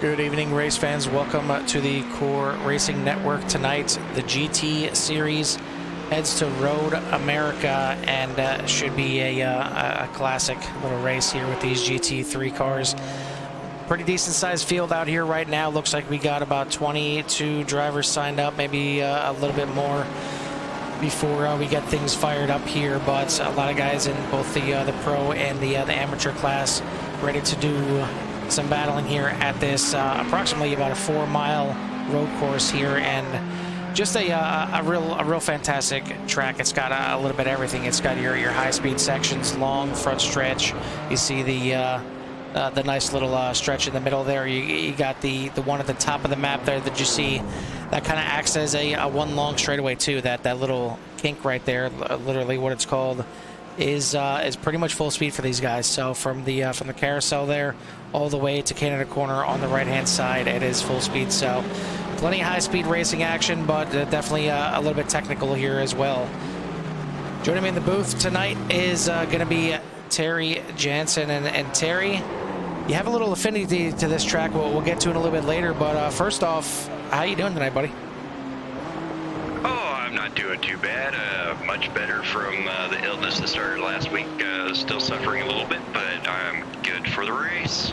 Good evening, race fans. Welcome to the Core Racing Network. Tonight, the GT Series heads to Road America, and should be a classic little race here with these GT3 cars. Pretty decent sized field out here right now. Looks like we got about 22 drivers signed up, maybe a little bit more before we get things fired up here. But a lot of guys in both the pro and the amateur class ready to do some battling here at this approximately about a 4-mile road course here, and just a real fantastic track. It's got a little bit of everything. It's got your high-speed sections, long front stretch. You see the nice little stretch in the middle there. You got the one at the top of the map there that you see. That kind of acts as a one long straightaway too. That little kink right there, literally what it's called, is pretty much full speed for these guys. So from the carousel there all the way to Canada Corner on the right hand side, it is full speed. So plenty of high speed racing action, but definitely a little bit technical here as well. Joining me in the booth tonight is going to be Terry Jansen, and Terry, you have a little affinity to this track. We'll get to it a little bit later, but first off, how you doing tonight, buddy? Oh, I'm not doing too bad. Much better from the illness that started last week. Still suffering a little bit, but I'm good for the race.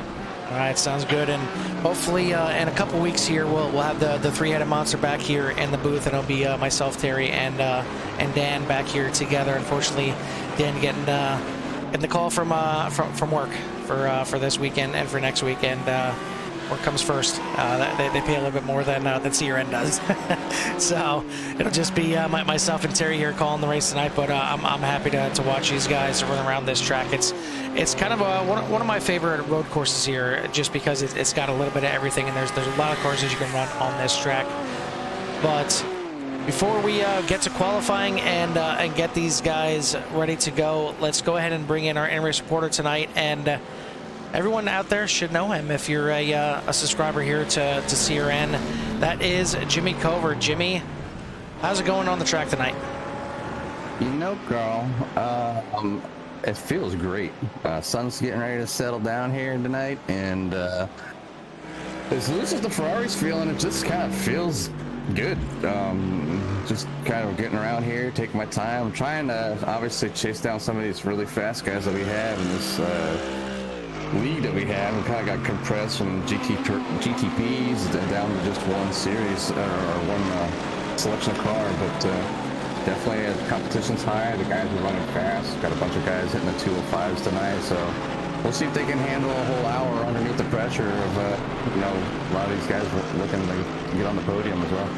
All right, sounds good. And hopefully in a couple weeks here, we'll have the three-headed monster back here in the booth, and it'll be myself, Terry, and Dan back here together. Unfortunately, Dan getting the call from work for this weekend and for next weekend. Work comes first. They pay a little bit more than CRN does. So it'll just be myself and Terry here calling the race tonight. But I'm happy to watch these guys run around this track. It's kind of one of my favorite road courses here, just because it's got a little bit of everything, and there's a lot of courses you can run on this track. But before we get to qualifying and get these guys ready to go, let's go ahead and bring in our in-race reporter tonight. And everyone out there should know him if you're a subscriber here to CRN. That is Jimmy Cover. Jimmy, how's it going on the track tonight? You know, Carl, it feels great. Sun's getting ready to settle down here tonight, and as loose as the Ferrari's feeling, it just kind of feels good. Just kind of getting around here, taking my time. I'm trying to obviously chase down some of these really fast guys that we have in this league that we have. We kind of got compressed from GTPs down to just one series or one selection car, but definitely the competition's high. The guys are running fast. Got a bunch of guys hitting the 205s tonight, so we'll see if they can handle a whole hour underneath the pressure of a lot of these guys looking to get on the podium as well.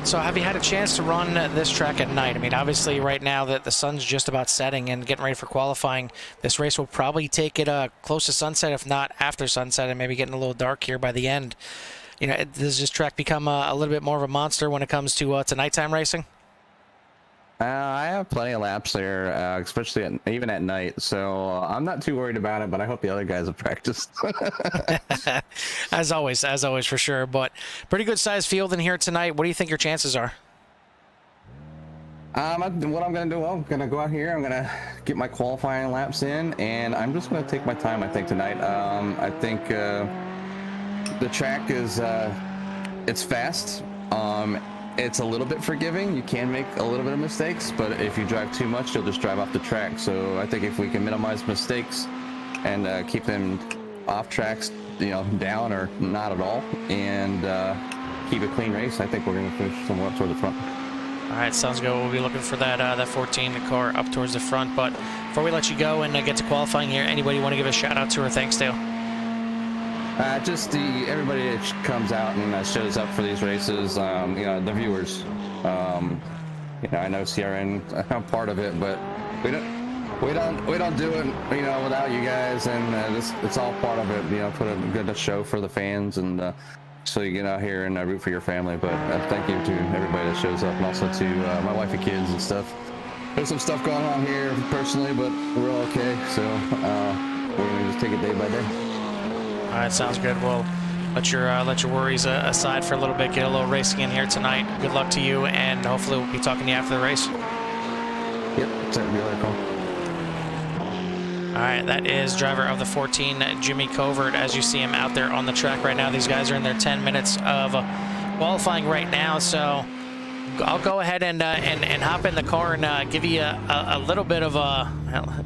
So have you had a chance to run this track at night? I mean, obviously right now that the sun's just about setting and getting ready for qualifying, this race will probably take it close to sunset, if not after sunset, and maybe getting a little dark here by the end. You know, does this track become a little bit more of a monster when it comes to nighttime racing? I have plenty of laps there, especially even at night, so I'm not too worried about it, but I hope the other guys have practiced. As always, for sure. But pretty good sized field in here tonight. What do you think your chances are? What I'm going to do, I'm going to go out here, I'm going to get my qualifying laps in, and I'm just going to take my time, I think, tonight. I think the track is, it's fast. It's a little bit forgiving. You can make a little bit of mistakes, but if you drive too much, you'll just drive off the track. So I think if we can minimize mistakes and keep them off tracks, down or not at all, and keep a clean race, I think we're going to finish somewhat toward the front. All right, sounds good. We'll be looking for that 14 car up towards the front. But before we let you go and get to qualifying here, anybody want to give a shout out to or thanks to? Just everybody that comes out and shows up for these races, the viewers. I know CRN, I'm part of it, but we don't do it, without you guys, and it's all part of it. Put a good show for the fans, and so you get out here and root for your family. But thank you to everybody that shows up, and also to my wife and kids and stuff. There's some stuff going on here personally, but we're all okay. So we're gonna just take it day by day. All right, sounds good. Well, let your worries aside for a little bit. Get a little racing in here tonight. Good luck to you, and hopefully we'll be talking to you after the race. Yep, set me later, Cole. All right, that is driver of the 14, Jimmy Covert, as you see him out there on the track right now. These guys are in their 10 minutes of qualifying right now, so I'll go ahead and hop in the car and give you a little bit of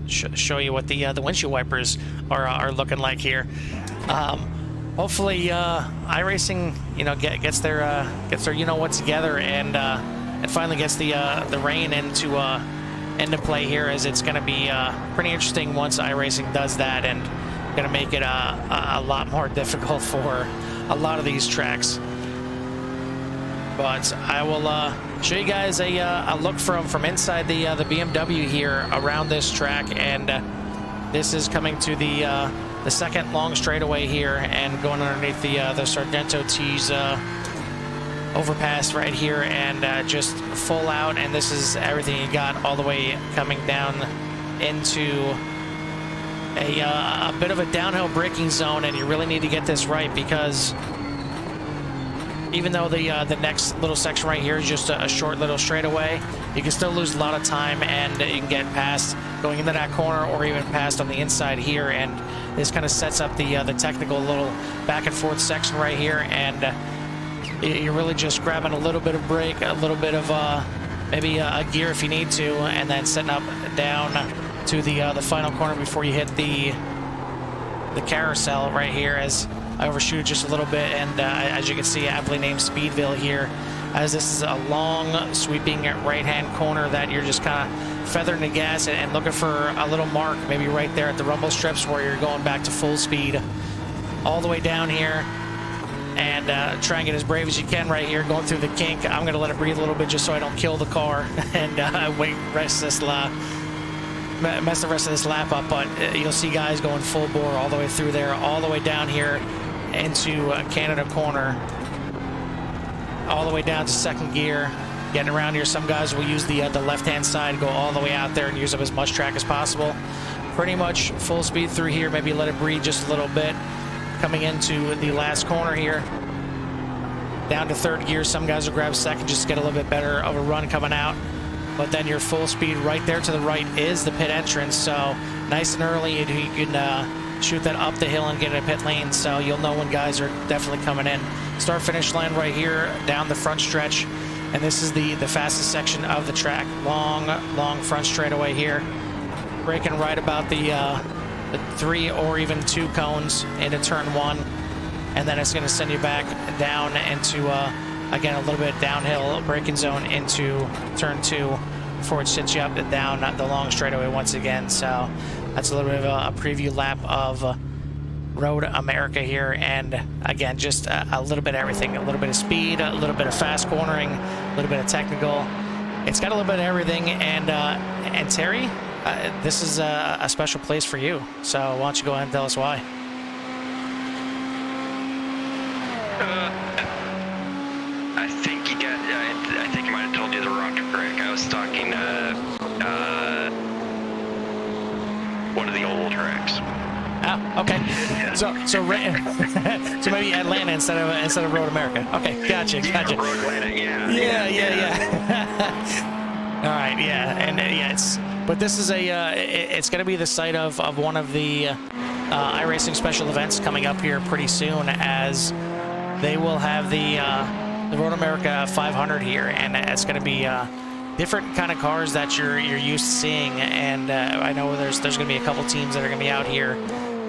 show you what the windshield wipers are looking like here. Hopefully, iRacing gets their what together and finally gets the rain into play here, as it's going to be pretty interesting once iRacing does that, and going to make it a lot more difficult for a lot of these tracks. But I will show you guys a look from inside the BMW here around this track, and this is coming to the second long straightaway here and going underneath the Sargento Tees overpass right here, and just full out, and this is everything you got all the way coming down into a bit of a downhill braking zone, and you really need to get this right, because even though the next little section right here is just a short little straightaway, you can still lose a lot of time, and you can get past going into that corner or even past on the inside here, and this kind of sets up the technical little back and forth section right here, and you're really just grabbing a little bit of brake, a little bit of maybe a gear if you need to, and then setting up down to the final corner before you hit the carousel right here, as I overshoot just a little bit, and as you can see, aptly named Speedville here, as this is a long sweeping right-hand corner that you're just kind of feathering the gas and looking for a little mark, maybe right there at the rumble strips where you're going back to full speed all the way down here, and try and get as brave as you can right here, going through the kink. I'm going to let it breathe a little bit just so I don't kill the car and mess the rest of this lap up, but you'll see guys going full bore all the way through there, all the way down here into Canada corner, all the way down to second gear, getting around here. Some guys will use the left-hand side, go all the way out there and use up as much track as possible. Pretty much full speed through here, maybe let it breathe just a little bit. Coming into the last corner here, down to third gear, some guys will grab second just to get a little bit better of a run coming out. But then your full speed right there to the right is the pit entrance, so nice and early you can shoot that up the hill and get in a pit lane, so you'll know when guys are definitely coming in. Start finish line right here down the front stretch, and this is the fastest section of the track. Long front straightaway here, braking right about the 3 or even 2 cones into turn 1, and then it's going to send you back down into again a little bit downhill braking zone into turn 2 before it sits you up and down the long straightaway once again. So that's a little bit of a preview lap of Road America here, and again just a little bit of everything, a little bit of speed, a little bit of fast cornering, a little bit of technical. It's got a little bit of everything, and Terry, this is a special place for you, so why don't you go ahead and tell us why? I think I might have told you the wrong track. I was talking one of the old tracks. Oh, okay. So maybe Atlanta instead of Road America. Okay, gotcha. Road Atlanta, yeah. All right, yeah, and but this is it's going to be the site of one of the iRacing special events coming up here pretty soon, as they will have the Road America 500 here, and it's going to be different kind of cars that you're used to seeing, and I know there's going to be a couple teams that are going to be out here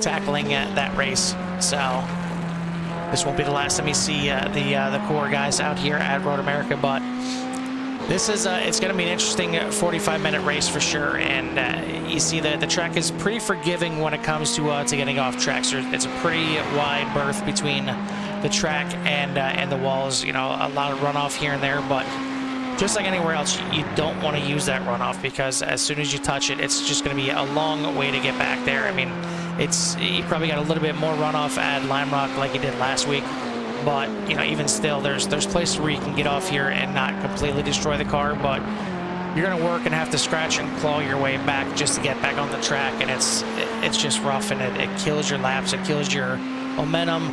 tackling that race, so this won't be the last time you see the core guys out here at Road America, but this is it's going to be an interesting 45-minute race for sure, and you see the track is pretty forgiving when it comes to getting off tracks. It's a pretty wide berth between the track and the walls. You know, a lot of runoff here and there, but just like anywhere else, you don't want to use that runoff, because as soon as you touch it, it's just going to be a long way to get back there. I mean, you probably got a little bit more runoff at Lime Rock like you did last week, but you know, even still, there's places where you can get off here and not completely destroy the car, but you're going to work and have to scratch and claw your way back just to get back on the track, and it's just rough, and it kills your laps, it kills your momentum,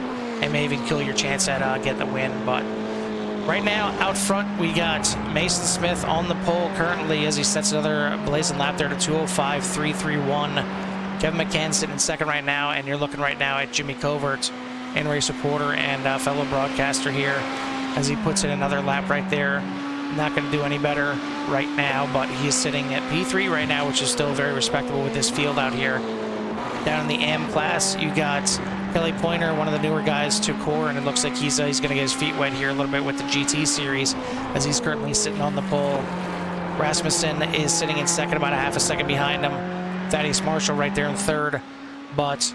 and may even kill your chance at getting the win. But right now, out front, we got Mason Smith on the pole currently as he sets another blazing lap there to 2:05.331. Kevin McCann sitting in second right now, and you're looking right now at Jimmy Covert, in-race reporter and fellow broadcaster here, as he puts in another lap right there. Not going to do any better right now, but he's sitting at P3 right now, which is still very respectable with this field out here. Down in the AM class, you got Kelly Pointer, one of the newer guys to Core, and it looks like he's going to get his feet wet here a little bit with the GT series, as he's currently sitting on the pole. Rasmussen is sitting in second, about a half a second behind him. Thaddeus Marshall right there in third. But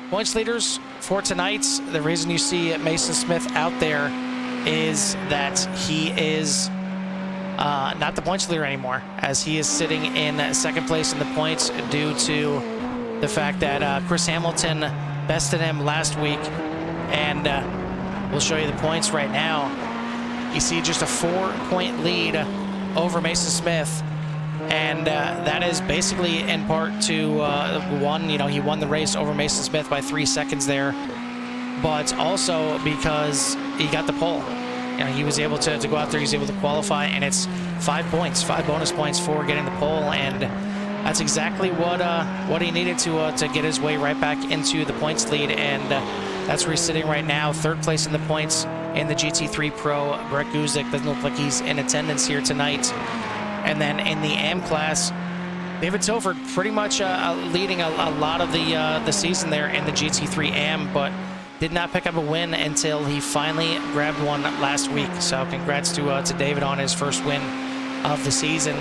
points leaders for tonight, the reason you see Mason Smith out there is that he is not the points leader anymore, as he is sitting in second place in the points due to the fact that Chris Hamilton bested him last week. And we'll show you the points right now. You see just a 4-point lead over Mason Smith, and that is basically in part to he won the race over Mason Smith by 3 seconds there, but also because he got the pole. He was able to go out there, he was able to qualify, and it's 5 points, 5 bonus points for getting the pole, and that's exactly what he needed to get his way right back into the points lead, and that's where he's sitting right now, third place in the points in the GT3 Pro. Brett Guzik doesn't look like he's in attendance here tonight. And then in the AM class, David Tilford pretty much leading a lot of the season there in the GT3 AM, but did not pick up a win until he finally grabbed one last week. So congrats to David on his first win of the season.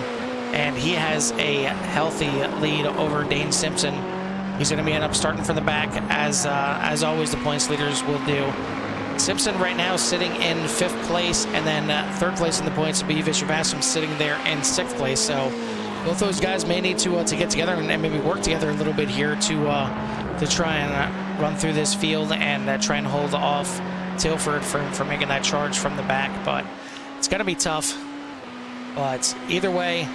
And he has a healthy lead over Dane Simpson. He's going to end up starting from the back, as always the points leaders will do. Simpson right now sitting in 5th place, and then 3rd place in the points will be Vishwavasan sitting there in 6th place. So both those guys may need to get together and maybe work together a little bit here to try and run through this field and try and hold off Tilford for making that charge from the back. But it's going to be tough. But either way,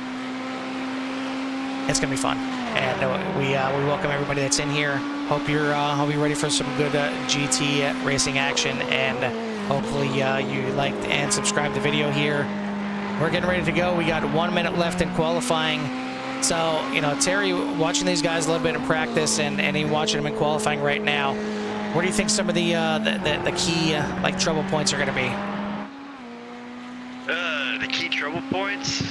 it's going to be fun. And we welcome everybody that's in here. Hope you're ready for some good GT racing action, and hopefully you liked and subscribed the video here. We're getting ready to go. We got 1 minute left in qualifying. So, Terry, watching these guys a little bit in practice and even watching them in qualifying right now, what do you think some of the key trouble points are going to be? The key trouble points?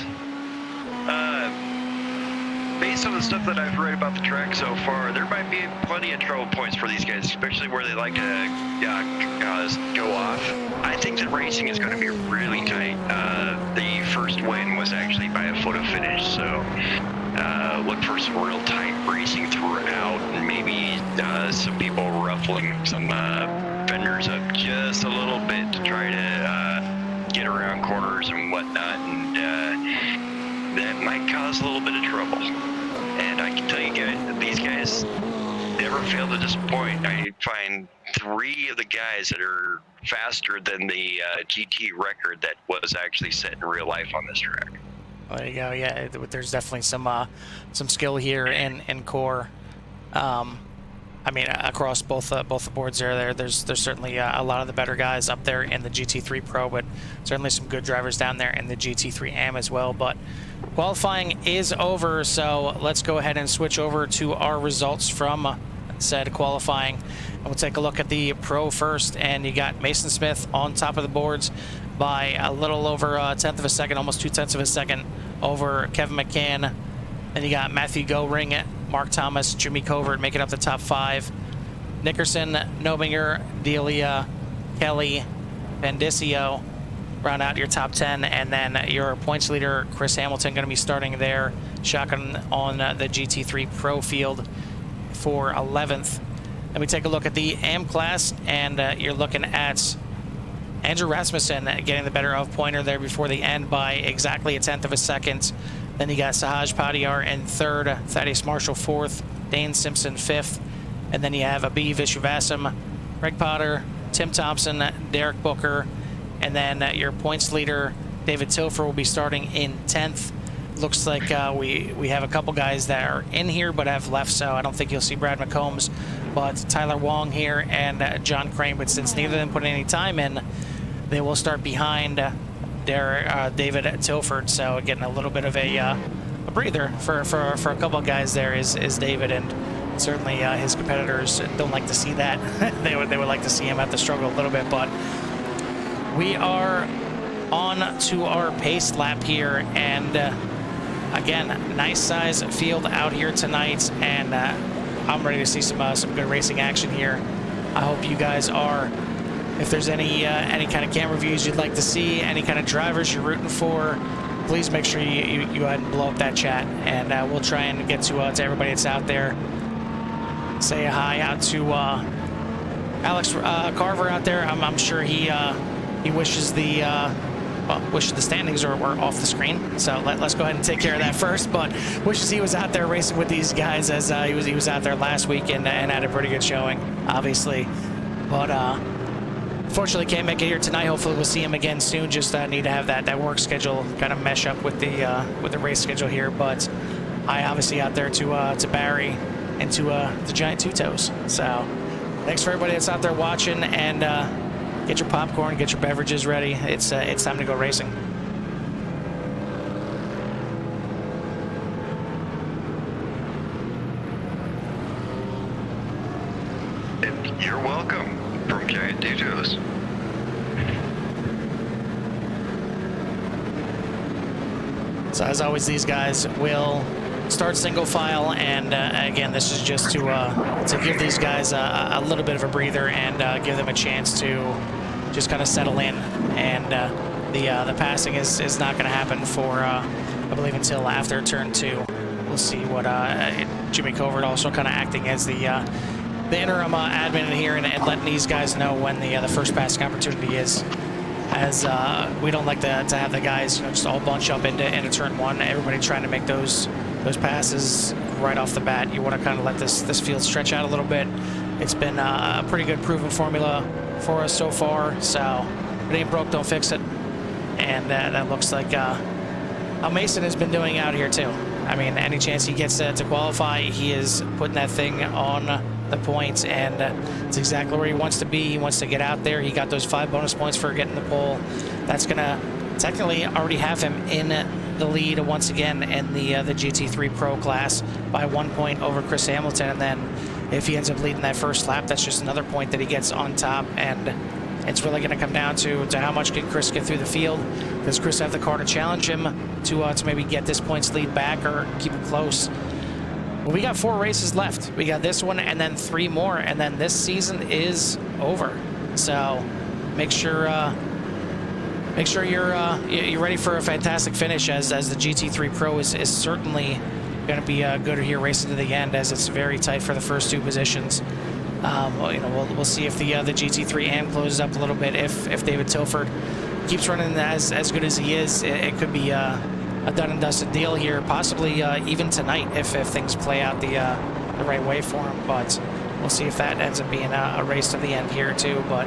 Based on the stuff that I've read about the track so far, there might be plenty of trouble points for these guys, especially where they like to go off. I think the racing is going to be really tight. The first win was actually by a photo finish, so look for some real tight racing throughout, and maybe some people ruffling some fenders up just a little bit to try to get around corners and whatnot, and that might cause a little bit of trouble. And I can tell you guys, these guys never fail to disappoint. I find 3 of the guys that are faster than the GT record that was actually set in real life on this track. There you go. Yeah, there's definitely some skill here in Core. I mean, across both the boards there's certainly a lot of the better guys up there in the GT3 Pro, but certainly some good drivers down there in the GT3 AM as well. But qualifying is over, so let's go ahead and switch over to our results from said qualifying. And we'll take a look at the Pro first, and you got Mason Smith on top of the boards by a little over a tenth of a second, almost 2/10 of a second over Kevin McCann. Then you got Matthew Goring, Mark Thomas, Jimmy Covert making up the top 5. Nickerson, Nobinger, Delia, Kelly, Bendicio round out your top 10, and then your points leader, Chris Hamilton, going to be starting there, shotgun on the GT3 Pro field for 11th. Then we take a look at the AM class, and you're looking at Andrew Rasmussen getting the better of Pointer there before the end by exactly a tenth of a second. Then you got Sahaj Padiyar in 3rd, Thaddeus Marshall 4th, Dane Simpson 5th, and then you have Abhi Vishwavasan, Greg Potter, Tim Thompson, Derek Booker, and then your points leader, David Tilford, will be starting in 10th. Looks like we have a couple guys that are in here but have left, so I don't think you'll see Brad McCombs, but Tyler Wong here and John Crane. But since neither of them put any time in, they will start behind David Tilford. So getting a little bit of a breather for a couple of guys there is David, and certainly his competitors don't like to see that. They would like to see him have to struggle a little bit, but we are on to our pace lap here, and again, nice size field out here tonight, and I'm ready to see some good racing action here. I hope you guys are. If there's any kind of camera views you'd like to see, any kind of drivers you're rooting for, please make sure you go ahead and blow up that chat, and we'll try and get to everybody that's out there. Say a hi out to Alex Carver out there. I'm sure he wishes the wishes the standings were off the screen. So let's go ahead and take care of that first. But wishes he was out there racing with these guys, as he was out there last week and had a pretty good showing, obviously. But unfortunately can't make it here tonight. Hopefully we'll see him again soon. Just need to have that work schedule kind of mesh up with the race schedule here. But I obviously out there to Barry and to the Giant Two Toes. So thanks for everybody that's out there watching, and get your popcorn, get your beverages ready. It's time to go racing. And you're welcome from Giant Two Toes. So as always, these guys will start single file, and again, this is just to give these guys a little bit of a breather and give them a chance to just kind of settle in. And the passing is not going to happen for I believe until after turn 2. We'll see what Jimmy Covert also kind of acting as the interim admin in here, and letting these guys know when the first passing opportunity is. As we don't like to have the guys just all bunch up into turn 1. Everybody trying to make those passes right off the bat. You want to kind of let this field stretch out a little bit. It's been a pretty good proven formula for us so far. So if it ain't broke, don't fix it. And that looks like how Mason has been doing out here too. I mean, any chance he gets to qualify, he is putting that thing on the points, and it's exactly where he wants to be. He wants to get out there. He got those 5 bonus points for getting the pole. That's gonna technically already have him in the lead once again in the GT3 Pro class by 1 point over Chris Hamilton. And then if he ends up leading that first lap, that's just another point that he gets on top. And it's really going to come down to how much can Chris get through the field. Does Chris have the car to challenge him to maybe get this points lead back or keep it close? Well, we got 4 races left. We got this one and then 3 more, and then this season is over. So make sure you're ready for a fantastic finish, as the GT3 Pro is certainly going to be good here racing to the end, as it's very tight for the first 2 positions. We'll see if the GT3 AM closes up a little bit. If David Tilford keeps running as good as he is, it could be a done and dusted deal here, possibly even tonight if things play out the right way for him. But we'll see if that ends up being a race to the end here too. But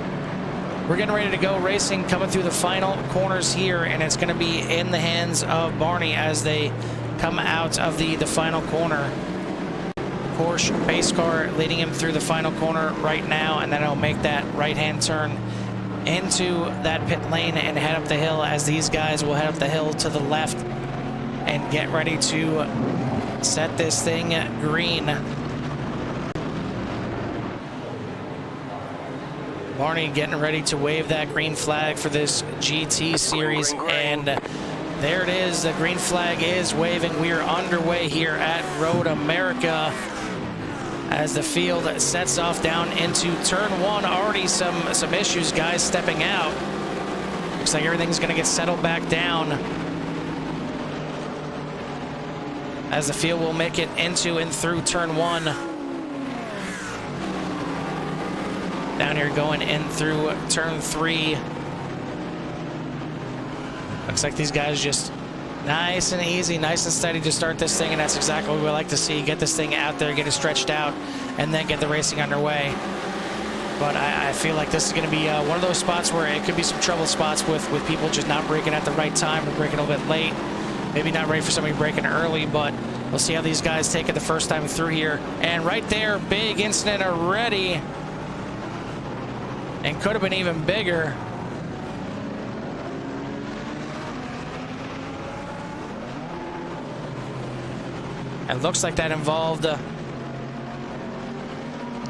we're getting ready to go racing, coming through the final corners here, and it's going to be in the hands of Barney as they come out of the final corner. Porsche pace car leading him through the final corner right now, and then he'll make that right-hand turn into that pit lane and head up the hill, as these guys will head up the hill to the left and get ready to set this thing green. Barney getting ready to wave that green flag for this GT series, and there it is. The green flag is waving. We are underway here at Road America as the field sets off down into turn 1. Already some issues, guys stepping out. Looks like everything's going to get settled back down as the field will make it into and through turn 1. Down here going in through turn 3. Looks like these guys just nice and easy, nice and steady to start this thing, and that's exactly what we like to see. Get this thing out there, get it stretched out, and then get the racing underway. But I feel like this is going to be one of those spots where it could be some trouble spots with people just not braking at the right time or braking a little bit late. Maybe not ready for somebody braking early, but we'll see how these guys take it the first time through here. And right there, big incident already, and could have been even bigger. It looks like that involved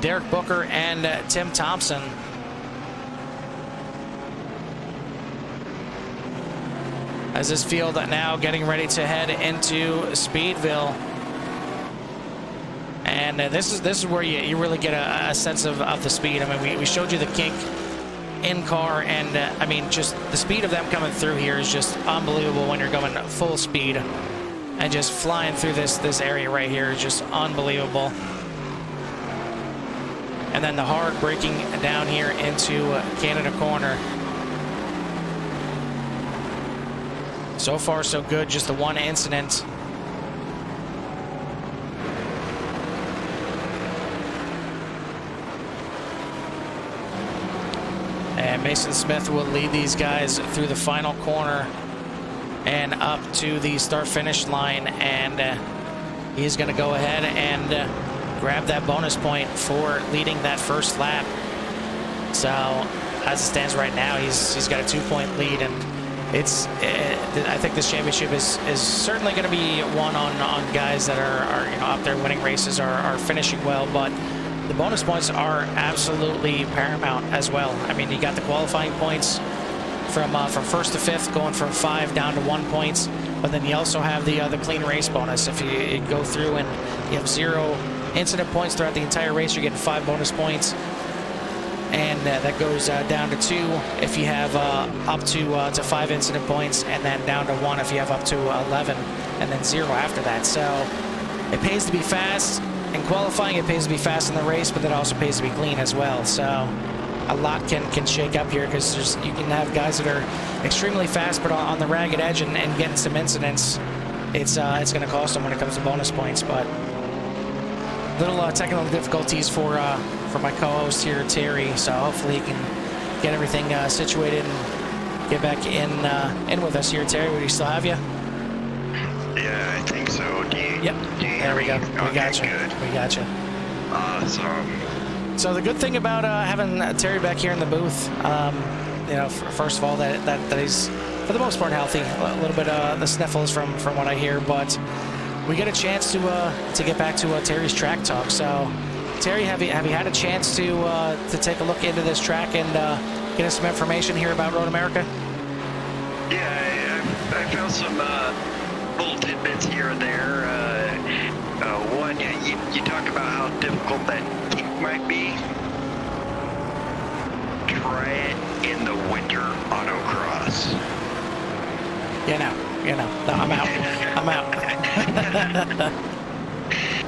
Derek Booker and Tim Thompson. As this field now getting ready to head into Speedville. And this is where you really get a sense of the speed. I mean, we showed you the kink in car, and I mean, just the speed of them coming through here is just unbelievable when you're going full speed and just flying through this area right here is just unbelievable. And then the hard braking down here into Canada Corner. So far, so good. Just the one incident. And Mason Smith will lead these guys through the final corner and up to the start-finish line. And he's going to go ahead and grab that bonus point for leading that first lap. So as it stands right now, he's got a 2-point lead, and it's I think this championship is certainly going to be won on guys that are you know, up there winning races, are finishing well, but the bonus points are absolutely paramount as well. I mean, you got the qualifying points from first to fifth, going from 5 down to 1 points, but then you also have the clean race bonus. If you go through and you have 0 incident points throughout the entire race, you're getting 5 bonus points. And that goes down to 2 if you have up to 5 incident points, and then down to 1 if you have up to 11, and then 0 after that. So it pays to be fast in qualifying, it pays to be fast in the race, but it also pays to be clean as well. So a lot can shake up here, because you can have guys that are extremely fast but on the ragged edge and getting some incidents. It's going to cost them when it comes to bonus points. But little technical difficulties for my co-host here, Terry. So hopefully he can get everything situated and get back in with us here. Terry, would he still have you? Yeah, I think so. Yep. There we go. We got you. Good. We got you. Awesome. So the good thing about having Terry back here in the booth, you know, first of all, that he's for the most part healthy. A little bit the sniffles from what I hear, but we get a chance to get back to Terry's track talk. So, Terry, have you had a chance to take a look into this track and get us some information here about Road America? Yeah, I found some little tidbits here and there. One, you talk about how difficult that kick might be. Try it in the winter autocross. No, I'm out.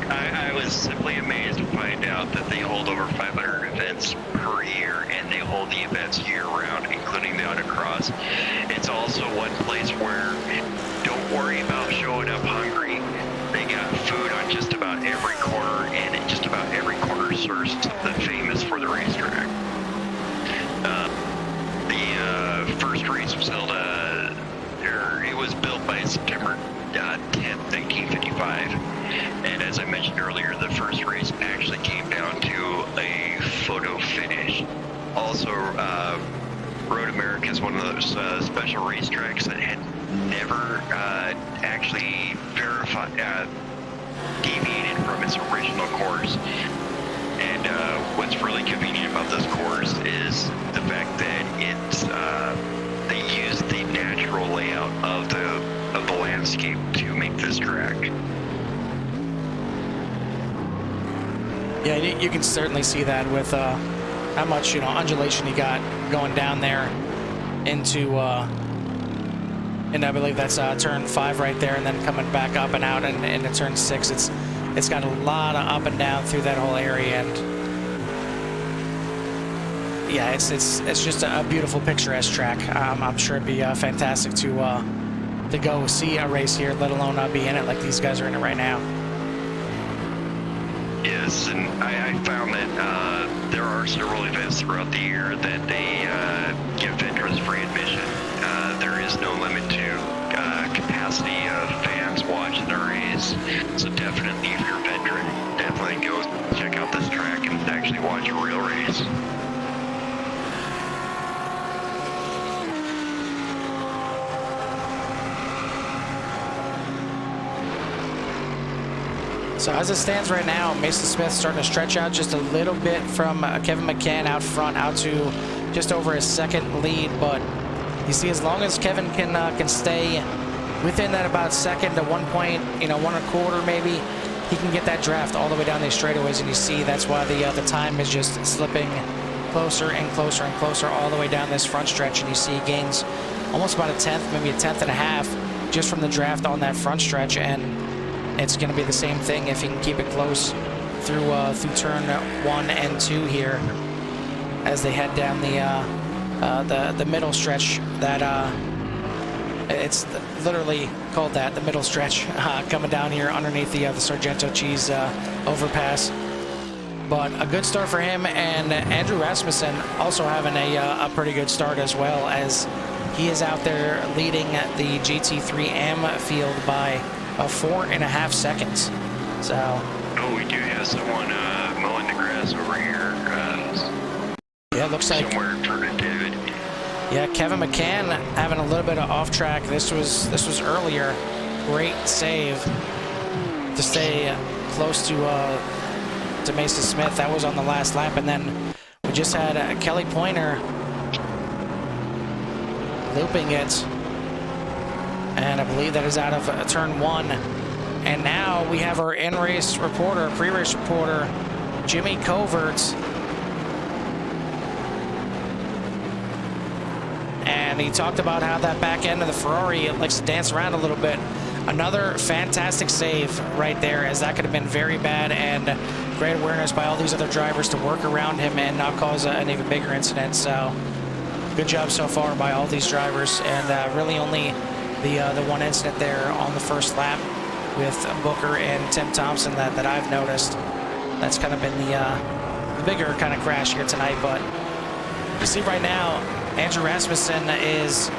I was simply amazed to find out that they hold over 500 events per year, and they hold the events year-round, including the autocross. It's also one place where don't worry about showing up hungry. They got food on just about every corner, and just about every corner serves something famous for the racetrack. The first race was held it was built by September 10th, 1955. And as I mentioned earlier, the first race actually came down to a photo finish. Also, Road America is one of those special racetracks that had never actually deviated from its original course. And what's really convenient about this course is the fact that they use the natural layout of the landscape to make this track. Yeah, you can certainly see that with how much undulation you got going down there into and I believe that's turn 5 right there, and then coming back up and out and into turn 6. It's got a lot of up and down through that whole area, and yeah, it's just a beautiful picturesque track. I'm sure it'd be fantastic to go see a race here, let alone be in it like these guys are in it right now. Yes, and I found that there are several events throughout the year that they give veterans free admission. There is no limit to capacity of fans watching the race, so definitely if you're a veteran, definitely go check out this track and actually watch a real race. So as it stands right now, Mason Smith starting to stretch out just a little bit from Kevin McCann out front, out to just over his second lead. But you see, as long as Kevin can stay within that about second to 1 point, 1.25 maybe, he can get that draft all the way down these straightaways. And you see that's why the time is just slipping closer and closer and closer all the way down this front stretch. And you see he gains almost about a tenth, maybe a tenth and a half, just from the draft on that front stretch. And it's going to be the same thing if he can keep it close through turn 1 and 2 here, as they head down the middle stretch. That it's literally called that, the middle stretch, coming down here underneath the Sargento Cheese overpass. But a good start for him, and Andrew Rasmussen also having a pretty good start as well, as he is out there leading the GT3M field by 4.5 seconds. So. Oh, we do have someone mowing the grass over here. Yeah, it looks like somewhere in front of David. Yeah, Kevin McCann having a little bit of off track. This was earlier. Great save to stay close to Mason Smith. That was on the last lap, and then we just had Kelly Pointer looping it, and I believe that is out of turn 1. And now we have our in-race reporter, pre-race reporter, Jimmy Covert. And he talked about how that back end of the Ferrari likes to dance around a little bit. Another fantastic save right there, as that could have been very bad, and great awareness by all these other drivers to work around him and not cause an even bigger incident. So good job so far by all these drivers, and really only the one incident there on the first lap with Booker and Tim Thompson that I've noticed. That's kind of been the bigger kind of crash here tonight. But you see right now, Andrew Rasmussen is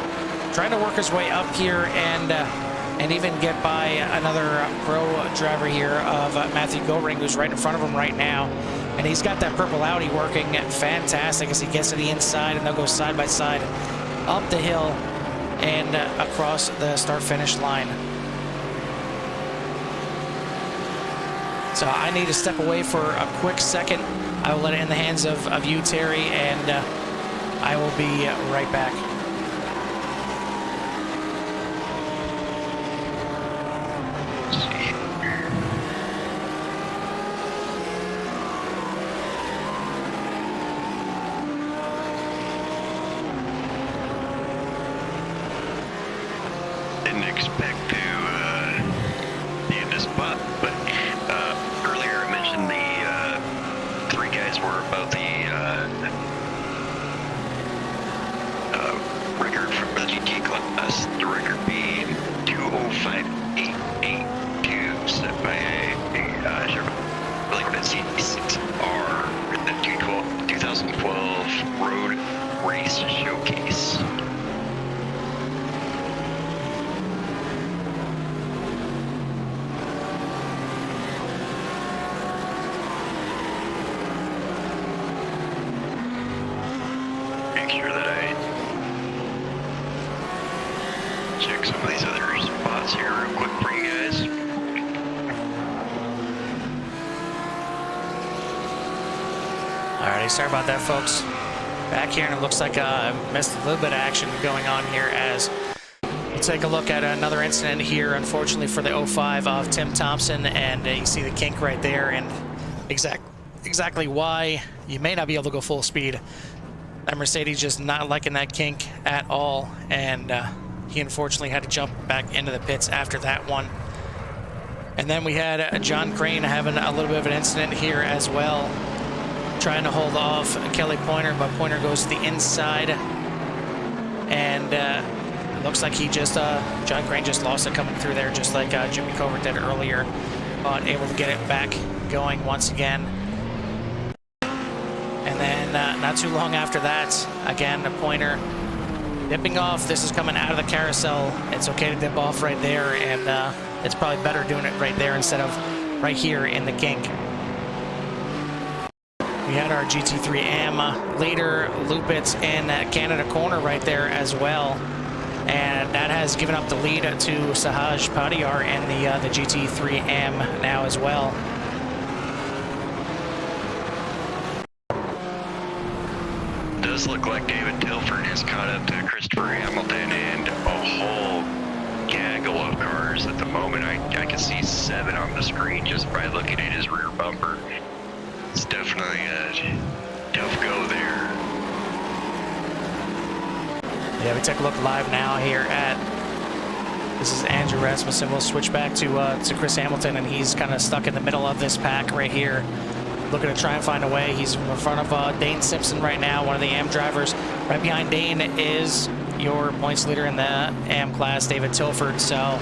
trying to work his way up here and even get by another pro driver here of Matthew Goring, who's right in front of him right now. And he's got that purple Audi working fantastic as he gets to the inside, and they'll go side by side up the hill and across the start-finish line. So I need to step away for a quick second. I will let it in the hands of you, Terry, and I will be right back. Didn't expect to be in this spot, but earlier I mentioned the 3 guys were above the record from the GT class, the record being 2:05.882, set by a Chevrolet Corvette C6R in the 2012 Road Race Showcase. Make sure that I check some of these other spots here real quick for you guys. Alrighty, sorry about that, folks. Back here, and it looks like I missed a little bit of action going on here, as we'll take a look at another incident here, unfortunately for the 05 of Tim Thompson, and you see the kink right there, and exactly why you may not be able to go full speed. That Mercedes just not liking that kink at all, and he unfortunately had to jump back into the pits after that one. And then we had John Crane having a little bit of an incident here as well, trying to hold off Kelly Pointer, but Pointer goes to the inside, and it looks like he just John Crane just lost it coming through there, just like Jimmy Covert did earlier, but able to get it back going once again. And then not too long after that, again, the Pointer dipping off. This is coming out of the carousel. It's okay to dip off right there, and it's probably better doing it right there instead of right here in the kink. We had our GT3 AM leader loop it in Canada corner right there as well. and that has given up the lead to Sahaj Padiyar in the GT3M now as well. Does look like David Tilford has caught up to Christopher Hamilton and a whole gaggle of cars at the moment. I can see 7 on the screen just by looking at his rear bumper. It's definitely a tough go there. Yeah, we take a look live now here at, this is Andrew Rasmussen. We'll switch back to Chris Hamilton, and he's kind of stuck in the middle of this pack right here, looking to try and find a way. He's in front of Dane Simpson right now, one of the AM drivers. Right behind Dane is your points leader in the AM class, David Tilford. So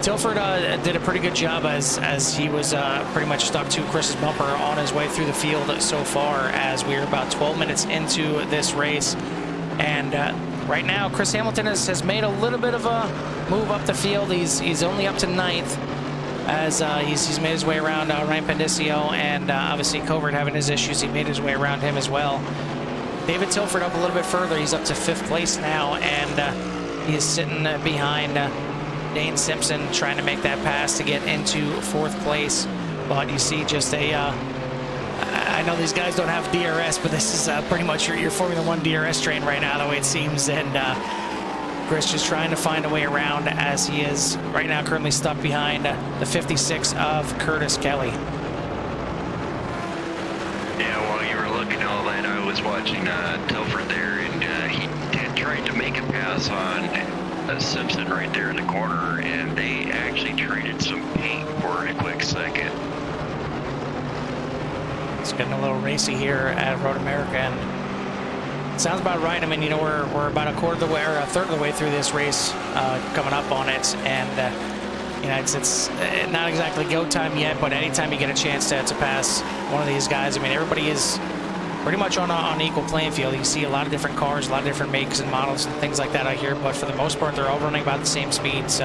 Tilford did a pretty good job as he was pretty much stuck to Chris's bumper on his way through the field so far, as we're about 12 minutes into this race. And right now, Chris Hamilton has made a little bit of a move up the field. He's only up to 9th. As he's made his way around Ryan Pendicio, and obviously Covert having his issues, he made his way around him as well. David Tilford up a little bit further. He's up to 5th place now, and he is sitting behind Dane Simpson, trying to make that pass to get into 4th place. But you see just I know these guys don't have DRS, but this is pretty much your Formula 1 DRS train right now, the way it seems. And Chris just trying to find a way around, as he is right now currently stuck behind the 56 of Curtis Kelly. Yeah, while you were looking at all that, I was watching Tilford there, and he tried to make a pass on Simpson right there in the corner, and they actually traded some paint for a quick second. It's getting a little racy here at Road America, and sounds about right. I mean, you know, we're about a quarter of the way, or a third of the way through this race, coming up on it, and you know, it's not exactly go time yet, but anytime you get a chance to pass one of these guys, I mean, everybody is pretty much on an equal playing field. You see a lot of different cars, a lot of different makes and models and things like that out here, but for the most part, they're all running about the same speed. So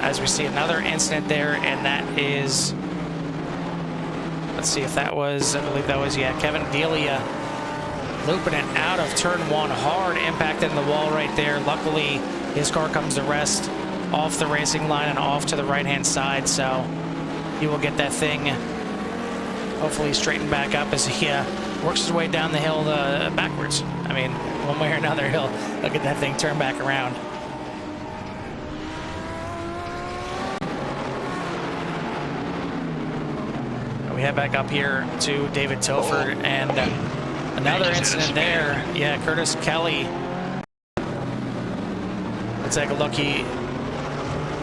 as we see another incident there, and that is, let's see if that was, I believe that was, yeah, Kevin Delia looping it out of turn 1, hard impact in the wall right there. Luckily, his car comes to rest off the racing line and off to the right-hand side, so he will get that thing hopefully straightened back up as he works his way down the hill backwards. I mean, one way or another, he'll get that thing turned back around. We head back up here to David Tilford, and another incident there. Yeah, Curtis Kelly. Let's take a look. He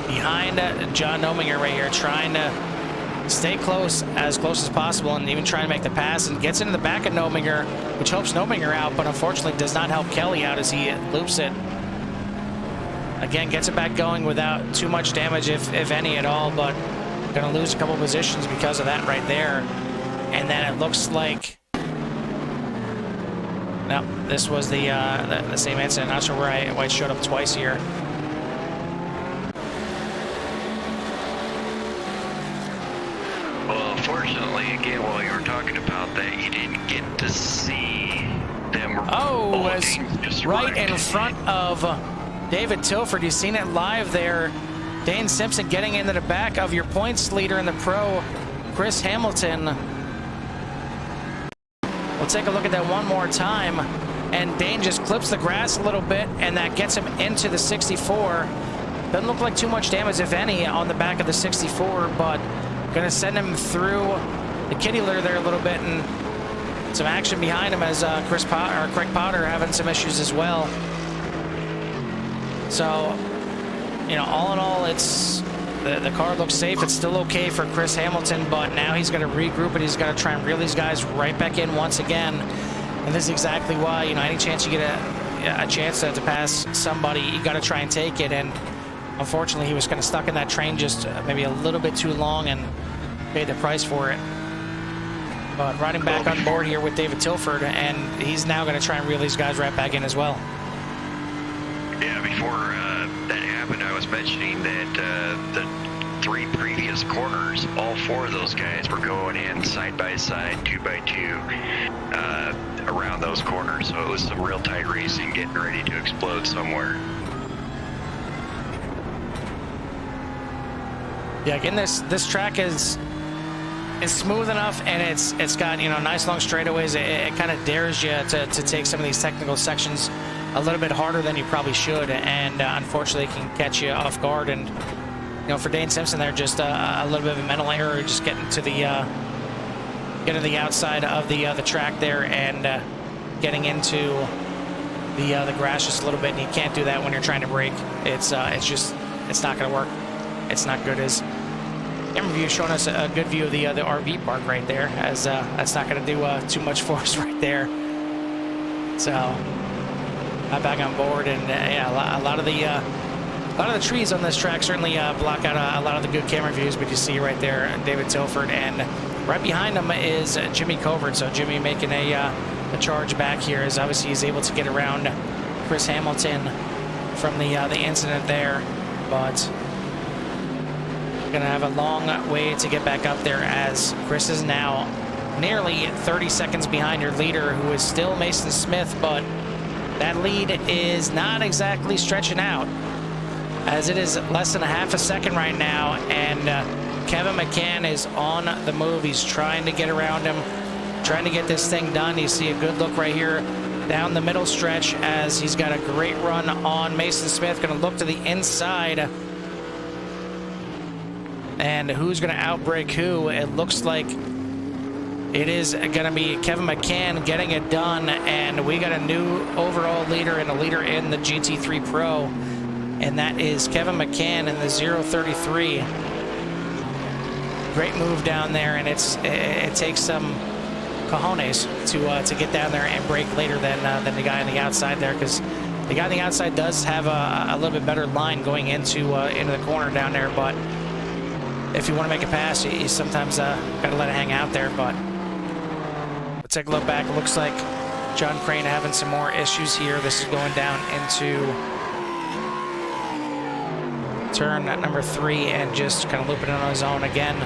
behind John Nominger right here, trying to stay close as possible, and even trying to make the pass, and gets into the back of Nominger, which helps Nominger out, but unfortunately does not help Kelly out as he loops it. Again, gets it back going without too much damage, if any at all, but going to lose a couple positions because of that right there. And then it looks like, no, this was the same incident. Not sure why it showed up twice here. Well, unfortunately, again, while you were talking about that, you didn't get to see them. Oh, it was right in front of David Tilford. You've seen it live there. Dane Simpson getting into the back of your points leader in the pro, Chris Hamilton. We'll take a look at that one more time. And Dane just clips the grass a little bit, and that gets him into the 64. Doesn't look like too much damage, if any, on the back of the 64, but going to send him through the kitty litter there a little bit, and some action behind him as Craig Potter having some issues as well. So, you know, all in all, it's the car looks safe. It's still okay for Chris Hamilton, but now he's going to regroup and he's got to try and reel these guys right back in once again. And this is exactly why, you know, any chance you get a chance to pass somebody, you got to try and take it. And unfortunately, he was kind of stuck in that train just maybe a little bit too long and paid the price for it. But riding back on board here with David Tilford, and he's now going to try and reel these guys right back in as well. Yeah, before that happened, I was mentioning that the 3 previous corners, all 4 of those guys were going in side by side, 2x2, around those corners. So it was some real tight racing, getting ready to explode somewhere. Yeah, again, this track is smooth enough, and it's got, you know, nice long straightaways. It kind of dares you to take some of these technical sections a little bit harder than you probably should, and unfortunately it can catch you off guard. And you know, for Dane Simpson there, just a little bit of a mental error, just getting to the outside of the track there, and getting into the grass just a little bit. And you can't do that when you're trying to brake. It's not going to work. It's not good. As camera view showing us a good view of the RV park right there, as that's not going to do too much for us right there. So I'm back on board, and yeah, a lot of the trees on this track certainly block out a lot of the good camera views. But you see right there David Tilford, and right behind him is Jimmy Covert. So Jimmy making a charge back here, as obviously he's able to get around Chris Hamilton from the incident there, but gonna have a long way to get back up there, as Chris is now nearly 30 seconds behind your leader, who is still Mason Smith, but that lead is not exactly stretching out, as it is less than a half a second right now. And Kevin McCann is on the move. He's trying to get around him, trying to get this thing done. You see a good look right here down the middle stretch, as he's got a great run on Mason Smith. Gonna look to the inside, and who's going to outbrake who? It looks like it is going to be Kevin McCann getting it done, and we got a new overall leader and a leader in the GT3 Pro, and that is Kevin McCann in the 033. Great move down there, and it takes some cojones to get down there and brake later than the guy on the outside there, because the guy on the outside does have a little bit better line going into the corner down there. But if you want to make a pass, you sometimes got to let it hang out there. But let's take a look back. It looks like John Crane having some more issues here. This is going down into turn number 3 and just kind of looping it on his own again.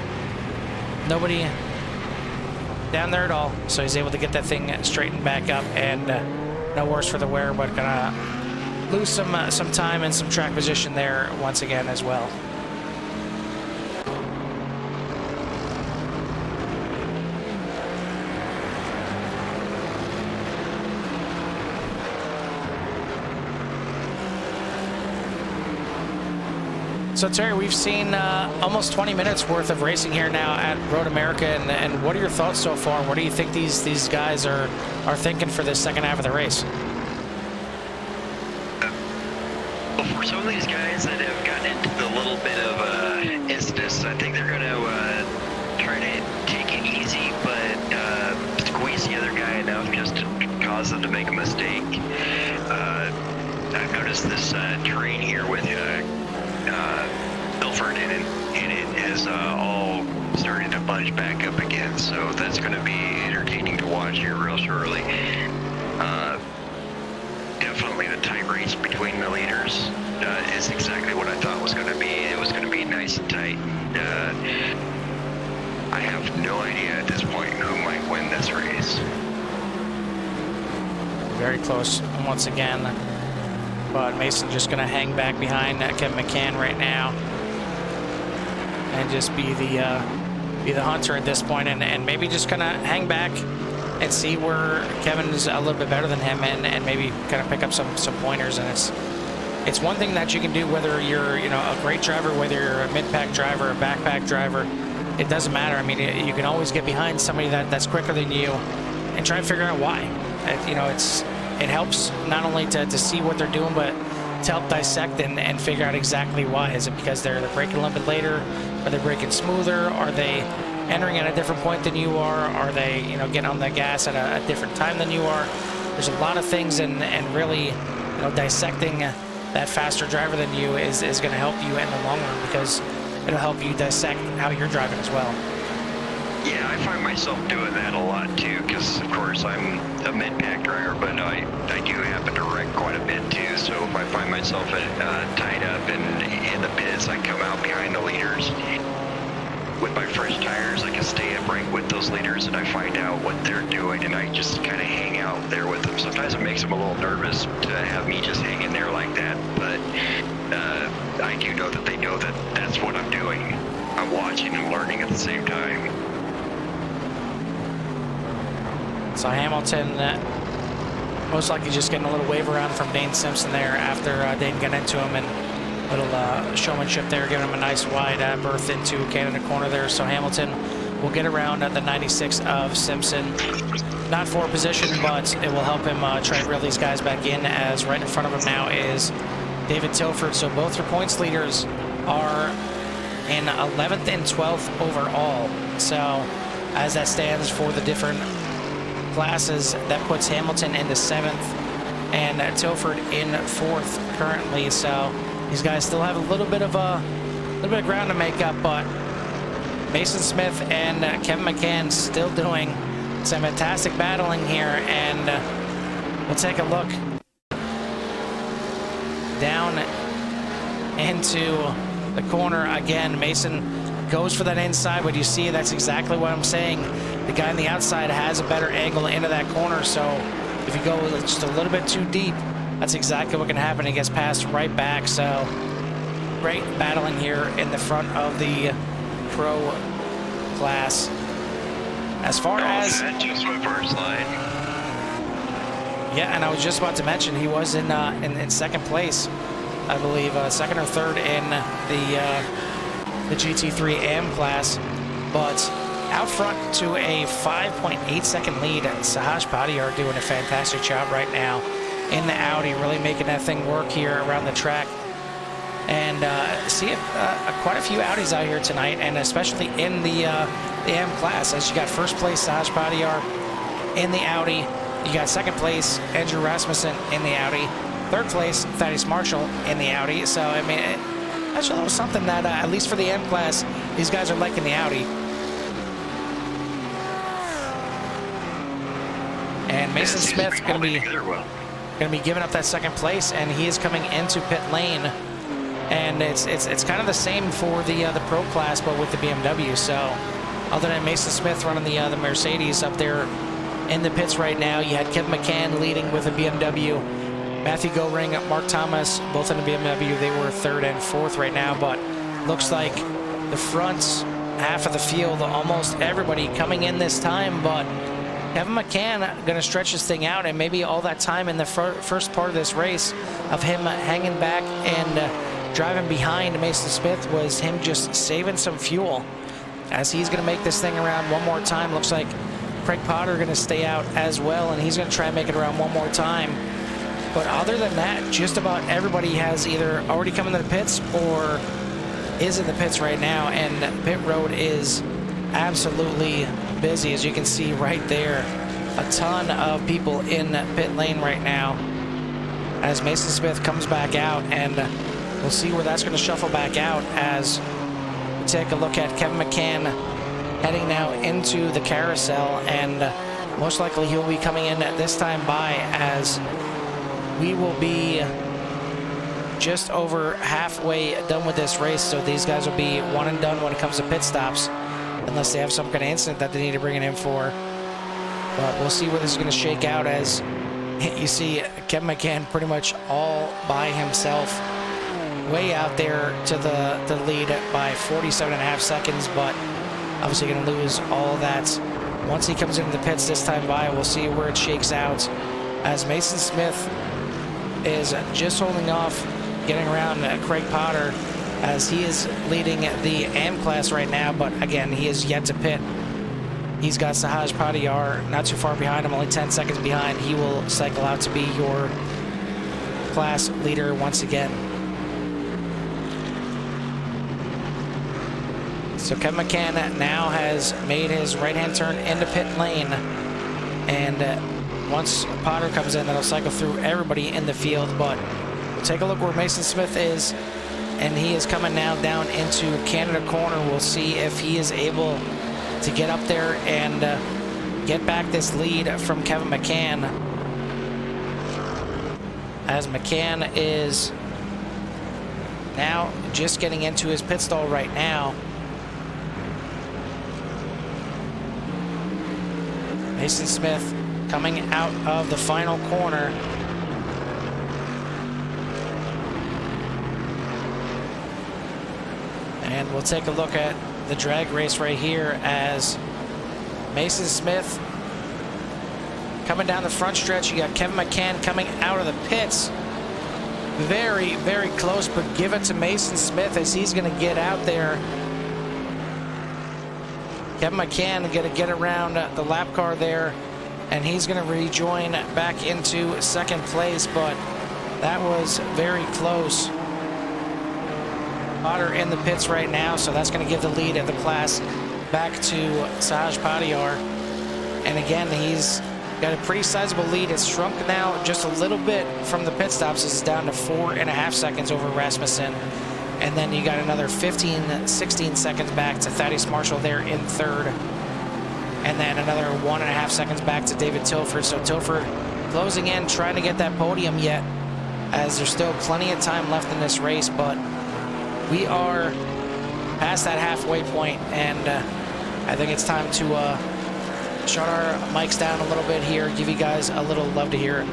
Nobody down there at all, so he's able to get that thing straightened back up, and no worse for the wear, but gonna lose some time and some track position there once again as well. So Terry, we've seen almost 20 minutes worth of racing here now at Road America, and what are your thoughts so far? What do you think these guys are thinking for this second half of the race? Well, for some of these guys that have gotten into a little bit of incidents, I think they're going to try to take it easy, but squeeze the other guy enough just to cause them to make a mistake. I've noticed this terrain here with Milford in it has all started to bunch back up again, so that's going to be entertaining to watch here real shortly. Definitely the tight race between the leaders is exactly what I thought was going to be. It was going to be nice and tight. I have no idea at this point who might win this race. Very close once again, but Mason just going to hang back behind Kevin McCann right now and just be the hunter at this point, and maybe just kind of hang back and see where Kevin is a little bit better than him, and maybe kind of pick up some pointers. And it's one thing that you can do, whether you're a great driver, whether you're a mid-pack driver, a backpack driver, it doesn't matter. I mean, you can always get behind somebody that's quicker than you and try and figure out why. It helps not only to see what they're doing, but to help dissect and figure out exactly why. Is it because they're braking a little bit later? Are they braking smoother? Are they entering at a different point than you are? Are they getting on the gas at a different time than you are? There's a lot of things, and really dissecting that faster driver than you is going to help you in the long run, because it'll help you dissect how you're driving as well. Yeah, I find myself doing that a lot too, because of course I'm a mid-pack driver, but I do happen to wreck quite a bit too. So if I find myself tied up in the pits, I come out behind the leaders with my fresh tires. I can stay upright with those leaders, and I find out what they're doing, and I just kind of hang out there with them. Sometimes it makes them a little nervous to have me just hang in there like that, but I do know that they know that that's what I'm doing. I'm watching and learning at the same time. So Hamilton most likely just getting a little wave around from Dane Simpson there after Dane got into him, and a little showmanship there, giving him a nice wide berth into Canada corner there. So Hamilton will get around at the 96 of Simpson. Not for position, but it will help him try and reel these guys back in, as right in front of him now is David Tilford. So both your points leaders are in 11th and 12th overall. So as that stands for the different classes, that puts Hamilton into 7th and Tilford in 4th currently. So these guys still have a little bit of ground to make up, but Mason Smith and Kevin McCann still doing some fantastic battling here. And we'll take a look down into the corner again. Mason goes for that inside, but you see that's exactly what I'm saying. The guy on the outside has a better angle into that corner, so if you go just a little bit too deep, that's exactly what can happen. He gets passed right back. So great battling here in the front of the pro class. As far as just went first line. Yeah, and I was just about to mention he was in second place, I believe, second or third in the GT3 AM class, but out front to a 5.8 second lead. Sahaj Padiyar doing a fantastic job right now in the Audi, really making that thing work here around the track. And see quite a few Audis out here tonight, and especially in the AM class, as you got first place Sahaj Padiyar in the Audi. You got second place Andrew Rasmussen in the Audi. Third place Thaddeus Marshall in the Audi. So, I mean, that's a little something that, at least for the M class, these guys are liking the Audi. And Mason Smith going to be giving up that second place, and he is coming into pit lane. And it's kind of the same for the pro class, but with the BMW. So, other than Mason Smith running the Mercedes up there in the pits right now, you had Kevin McCann leading with a BMW. Matthew Goring, Mark Thomas, both in the BMW. They were third and fourth right now, but looks like the front half of the field, almost everybody coming in this time, but Kevin McCann going to stretch this thing out, and maybe all that time in the first part of this race of him hanging back and driving behind Mason Smith was him just saving some fuel, as he's going to make this thing around one more time. Looks like Craig Potter going to stay out as well, and he's going to try and make it around one more time. But other than that, just about everybody has either already come into the pits or is in the pits right now, and pit road is absolutely busy, as you can see right there. A ton of people in pit lane right now as Mason Smith comes back out, and we'll see where that's going to shuffle back out as we take a look at Kevin McCann heading now into the carousel, and most likely he'll be coming in at this time by, as we will be just over halfway done with this race. So these guys will be one and done when it comes to pit stops, unless they have some kind of incident that they need to bring it in for. But we'll see where this is going to shake out, as you see Kevin McCann pretty much all by himself, way out there to the lead by 47.5 seconds, but obviously going to lose all that once he comes into the pits this time by. We'll see where it shakes out, as Mason Smith is just holding off, getting around Craig Potter, as he is leading the AM class right now, but again, he is yet to pit. He's got Sahaj Padiyar not too far behind him, only 10 seconds behind. He will cycle out to be your class leader once again. So Kevin McCann now has made his right-hand turn into pit lane, and once Potter comes in, that'll cycle through everybody in the field. But we'll take a look where Mason Smith is, and he is coming now down into Canada corner. We'll see if he is able to get up there and get back this lead from Kevin McCann, as McCann is Now just getting into his pit stall right now. Mason Smith coming out of the final corner. And we'll take a look at the drag race right here as Mason Smith coming down the front stretch. You got Kevin McCann coming out of the pits. Very, very close, but give it to Mason Smith as he's going to get out there. Kevin McCann going to get around the lap car there, and he's going to rejoin back into second place, but that was very close. Potter in the pits right now, so that's going to give the lead of the class back to Sahaj Padiyar. And again, he's got a pretty sizable lead. It's shrunk now just a little bit from the pit stops. It's down to 4.5 seconds over Rasmussen. And then you got another 15, 16 seconds back to Thaddeus Marshall there in third. And then another 1.5 seconds back to David Tilford. So Tilford closing in, trying to get that podium yet, as there's still plenty of time left in this race, but we are past that halfway point, and I think it's time to shut our mics down a little bit here, give you guys a little love to hear it.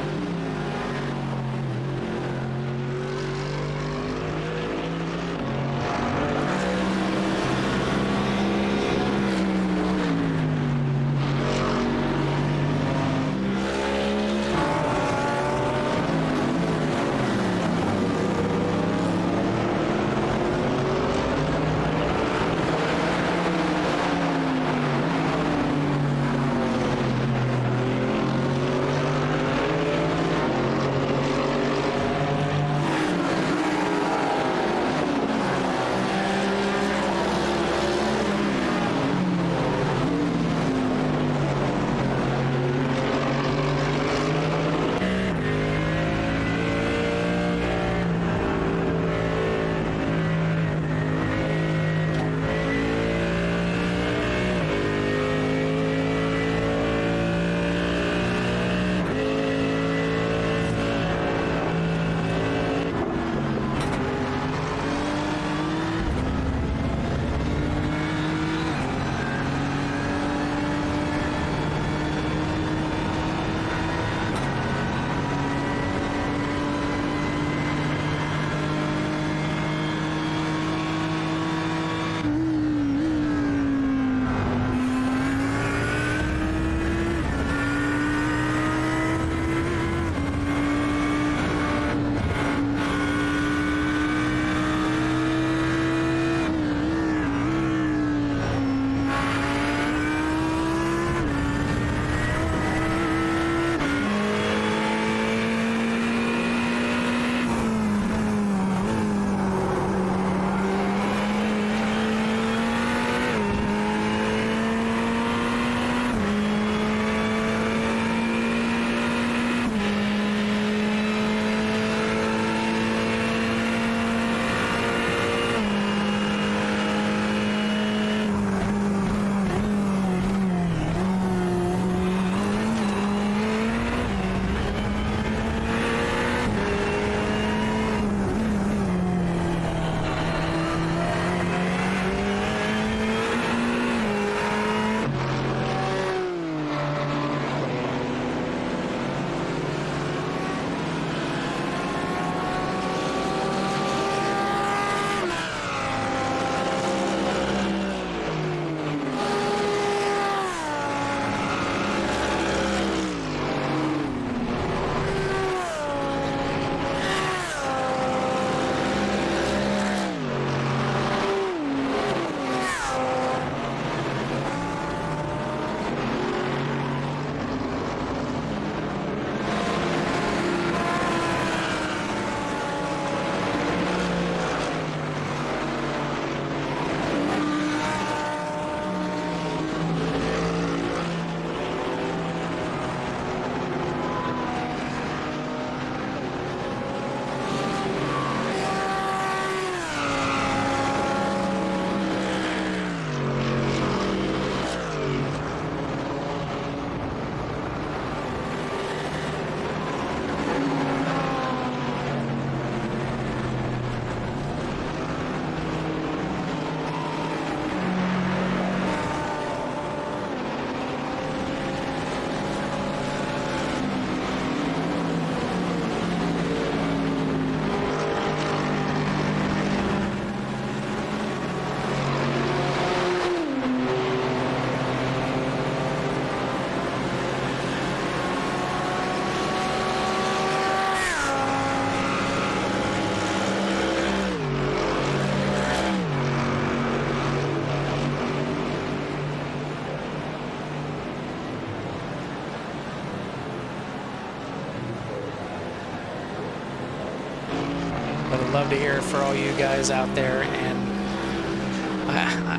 But I'd love to hear it for all you guys out there. And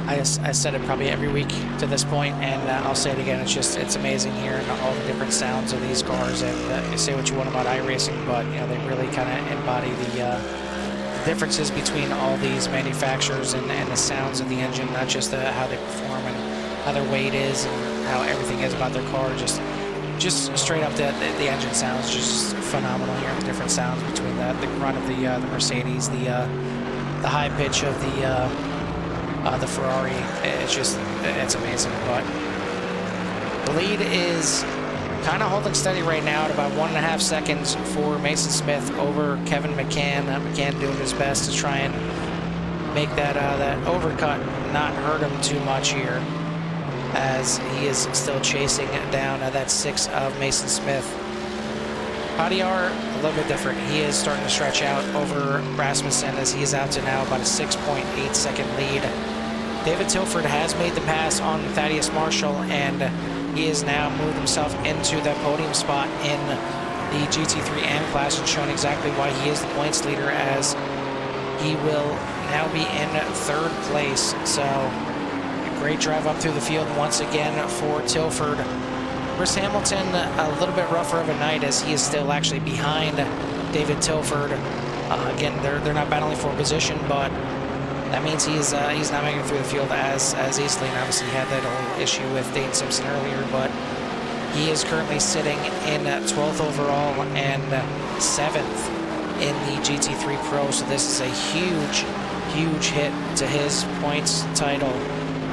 I said it probably every week to this point, and I'll say it again. It's amazing hearing all the different sounds of these cars. And you say what you want about iRacing, but you know they really kind of embody the differences between all these manufacturers and the sounds of the engine, not just how they perform and how their weight is and how everything is about their car. Just straight up the engine sounds just phenomenal. Hearing the different sounds between the grunt of the Mercedes, the high pitch of the Ferrari. It's amazing. But the lead is kind of holding steady right now at about 1.5 seconds for Mason Smith over Kevin McCann. McCann doing his best to try and make that overcut not hurt him too much here, as he is still chasing down that 6 of Mason Smith. Padillard, a little bit different. He is starting to stretch out over Rasmussen, as he is out to now about a 6.8 second lead. David Tilford has made the pass on Thaddeus Marshall, and he has now moved himself into that podium spot in the GT3 AM class, and shown exactly why he is the points leader, as he will now be in 3rd place. So great drive up through the field once again for Tilford. Chris Hamilton, a little bit rougher of a night, as he is still actually behind David Tilford. Again, they're not battling for position, but that means he's not making it through the field as easily. And obviously he had that whole issue with Dane Simpson earlier, but he is currently sitting in 12th overall and 7th in the GT3 Pro. So this is a huge hit to his points title.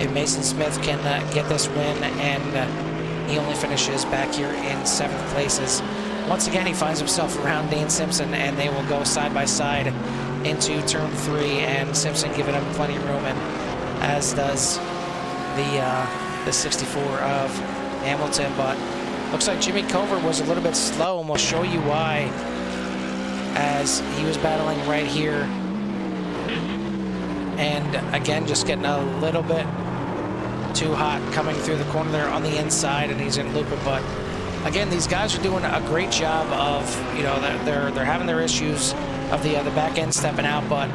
If Mason Smith can get this win, and he only finishes back here in 7th places. Once again, he finds himself around Dane Simpson, and they will go side by side into turn 3, and Simpson giving him plenty of room, and as does the 64 of Hamilton. But looks like Jimmy Cover was a little bit slow, and we'll show you why, as he was battling right here, and again just getting a little bit too hot coming through the corner there on the inside, and he's in loop it. But again, these guys are doing a great job of, you know, they're having their issues of the back end stepping out, but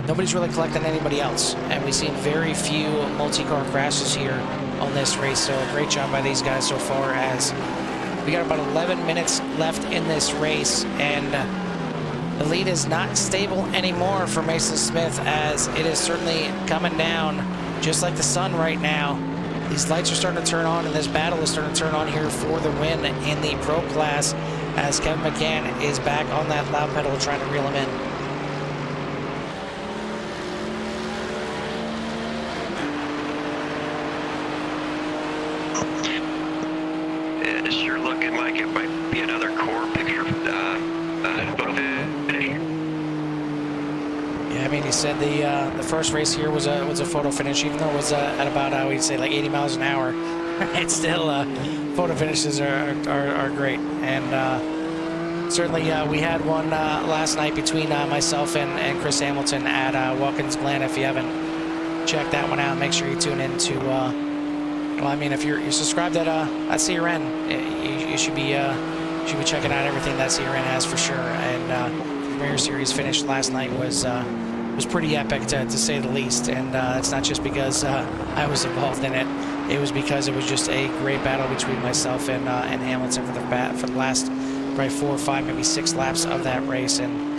nobody's really collecting anybody else, and we've seen very few multi-car crashes here on this race. So a great job by these guys so far, as we got about 11 minutes left in this race, and the lead is not stable anymore for Mason Smith, as it is certainly coming down just like the sun right now. These lights are starting to turn on, and this battle is starting to turn on here for the win in the Pro class, as Kevin McCann is back on that loud pedal trying to reel him in. It's sure looking like it might be another core picture photo finish. Yeah, I mean, he said the first race here was a photo finish, even though it was at about we'd say like 80 miles an hour. It's still photo finishes are great, and certainly we had one last night between myself and Chris Hamilton at Watkins Glen. If you haven't checked that one out, make sure you tune in to. Well, I mean, if you're subscribed at CRN, you should be checking out everything that CRN has for sure. And the Premier Series finish last night was pretty epic to say the least. And it's not just because I was involved in it. It was because it was just a great battle between myself and Hamilton for the last probably 4 or 5, maybe 6 laps of that race. And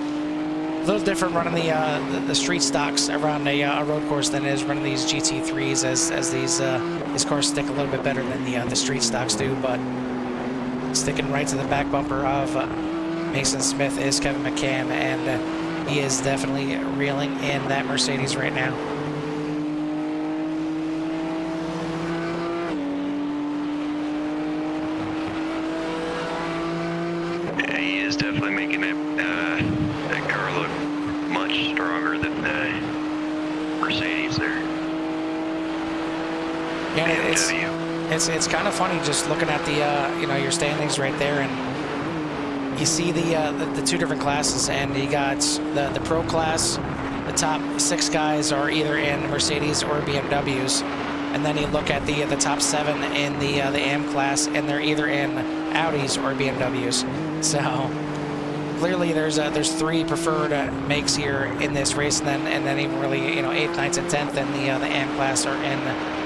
a little different running the street stocks around a road course than it is running these GT3s, as these cars stick a little bit better than the street stocks do. But sticking right to the back bumper of Mason Smith is Kevin McCann, and he is definitely reeling in that Mercedes right now. Yeah, he is definitely making that car look much stronger than the Mercedes there. Yeah, it's kind of funny just looking at the your standings right there, and you see the 2 different classes, and you got the Pro class. The top 6 guys are either in Mercedes or BMWs, and then you look at the top 7 in the AM class, and they're either in Audis or BMWs. So clearly there's 3 preferred makes here in this race, and then even really 8th, 9th, and 10th in the AM class are in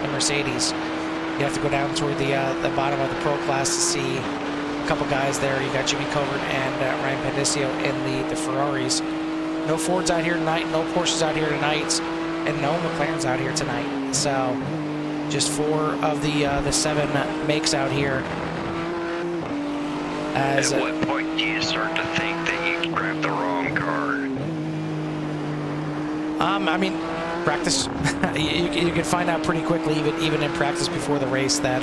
the Mercedes. You have to go down toward the bottom of the Pro class to see a couple guys there. You got Jimmy Covert and Ryan Pandicio in the Ferraris. No Fords out here tonight, no Porsches out here tonight, and no McLarens out here tonight. So just 4 of the 7 makes out here. At what point do you start to think that you grabbed the wrong car? I mean, practice. you can find out pretty quickly, even in practice before the race, that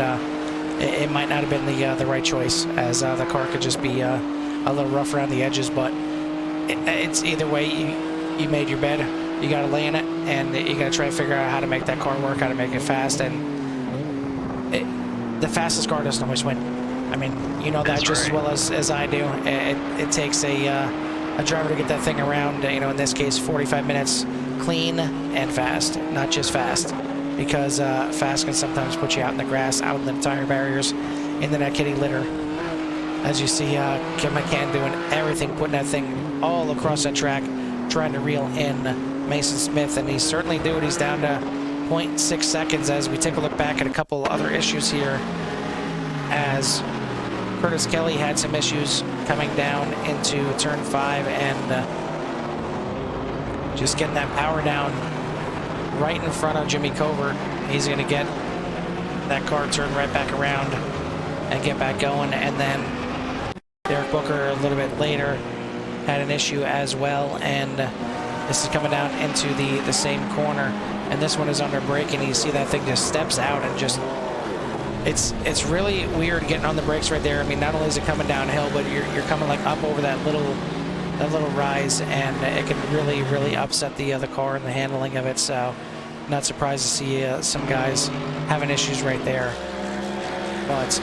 it might not have been the right choice, as the car could just be a little rough around the edges. But it's either way. You made your bed. You got to lay in it, and you got to try to figure out how to make that car work, how to make it fast, and the fastest car doesn't always win. I mean, you know that That's just right. as well as I do. It takes a driver to get that thing around, in this case, 45 minutes clean and fast, not just fast, because fast can sometimes put you out in the grass, out in the tire barriers, into that kitty litter. As you see, Kevin McCann doing everything, putting that thing all across that track, trying to reel in Mason Smith, and he's certainly doing it. He's down to 0.6 seconds as we take a look back at a couple other issues here, as Curtis Kelly had some issues coming down into turn 5 and just getting that power down right in front of Jimmy Covert. He's going to get that car turned right back around and get back going. And then Derek Booker a little bit later had an issue as well, and this is coming down into the same corner, and this one is under brake, and you see that thing just steps out and just it's really weird getting on the brakes right there. I mean, not only is it coming downhill, but you're coming like up over that little rise, and it can really upset the car and the handling of it. So not surprised to see some guys having issues right there. But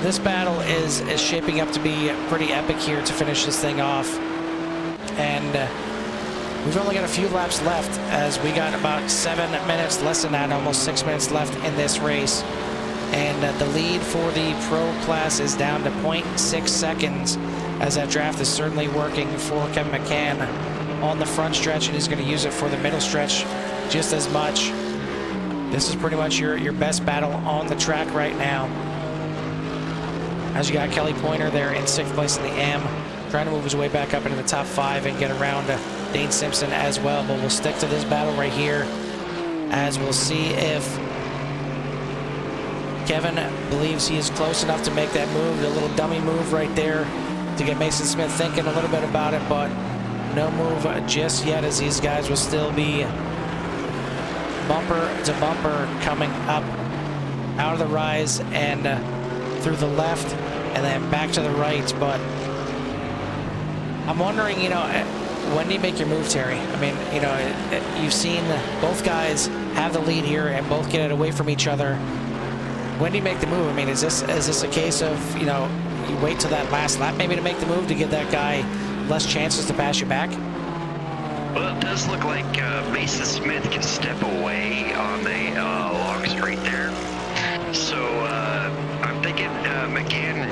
this battle is shaping up to be pretty epic here to finish this thing off, and we've only got a few laps left, as we got about 7 minutes, less than that, almost 6 minutes left in this race. And the lead for the Pro class is down to 0.6 seconds, as that draft is certainly working for Kevin McCann on the front stretch, and he's going to use it for the middle stretch just as much. This is pretty much your best battle on the track right now, as you got Kelly Pointer there in 6th place in the AM, trying to move his way back up into the top 5 and get around Dane Simpson as well. But we'll stick to this battle right here, as we'll see if Kevin believes he is close enough to make that move, the little dummy move right there, to get Mason Smith thinking a little bit about it, but no move just yet, as these guys will still be bumper to bumper coming up out of the rise and through the left and then back to the right. But I'm wondering, when do you make your move, Terry? I mean, you've seen both guys have the lead here and both get it away from each other. When do you make the move? I mean, is this a case of, you wait till that last lap maybe to make the move to give that guy less chances to pass you back? Well, it does look like Mason Smith can step away on the long straight there. So I'm thinking McCann,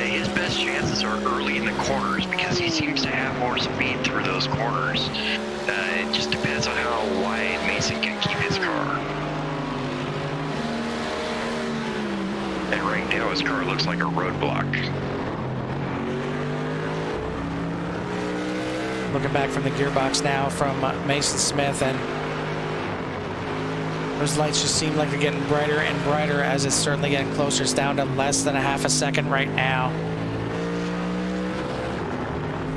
his best chances are early in the corners, because he seems to have more speed through those corners. It just depends on how wide Mason can keep his car. And right now his car looks like a roadblock. Looking back from the gearbox now from Mason Smith, and those lights just seem like they're getting brighter and brighter as it's certainly getting closer. It's down to less than a half a second right now,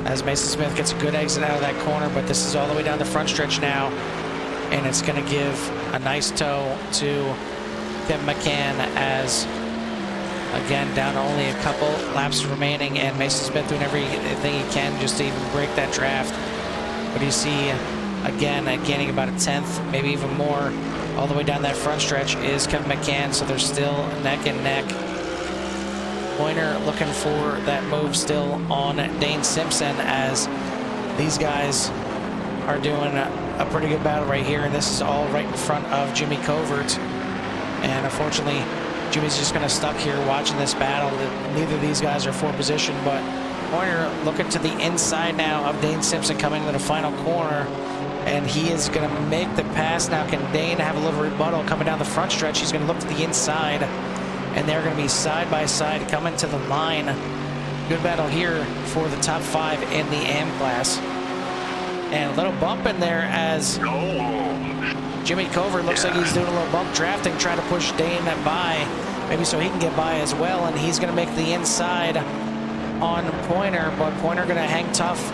as Mason Smith gets a good exit out of that corner. But this is all the way down the front stretch now, and it's going to give a nice tow to Kevin McCann, as again, down to only a couple laps remaining, and Mason Smith doing everything he can just to even break that draft. But you see, again, gaining about a 10th, maybe even more, all the way down that front stretch is Kevin McCann, so they're still neck and neck. Pointer looking for that move still on Dane Simpson, as these guys are doing a pretty good battle right here, and this is all right in front of Jimmy Covert. And unfortunately, Jimmy's just kind of stuck here watching this battle. Neither of these guys are for position, but Pointer looking to the inside now of Dane Simpson coming into the final corner. And he is going to make the pass now. Can Dane have a little rebuttal coming down the front stretch? He's going to look to the inside. And they're going to be side by side coming to the line. Good battle here for the top 5 in the AM class. And a little bump in there as Jimmy Covert looks like he's doing a little bump drafting, trying to push Dane by, maybe so he can get by as well. And he's going to make the inside on Pointer, but Pointer going to hang tough.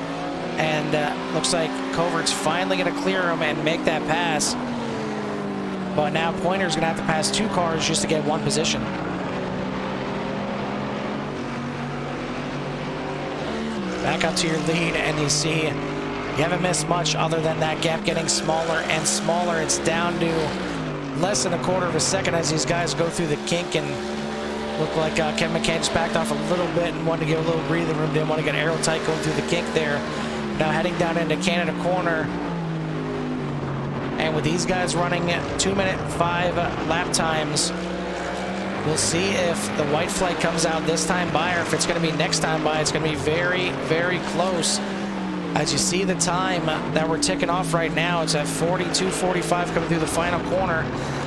And looks like Covert's finally going to clear him and make that pass. But now Pointer's going to have to pass 2 cars just to get 1 position. Back up to your lead, and you see you haven't missed much other than that gap getting smaller and smaller. It's down to less than a quarter of a second as these guys go through the kink, and look like Kevin McCann just backed off a little bit and wanted to get a little breathing room. Didn't want to get aero tight going through the kink there. Now heading down into Canada corner. And with these guys running 2-minute 5 lap times, we'll see if the white flag comes out this time by, or if it's going to be next time by. It's going to be very, very close. As you see the time that we're ticking off right now, it's at 42:45 coming through the final corner.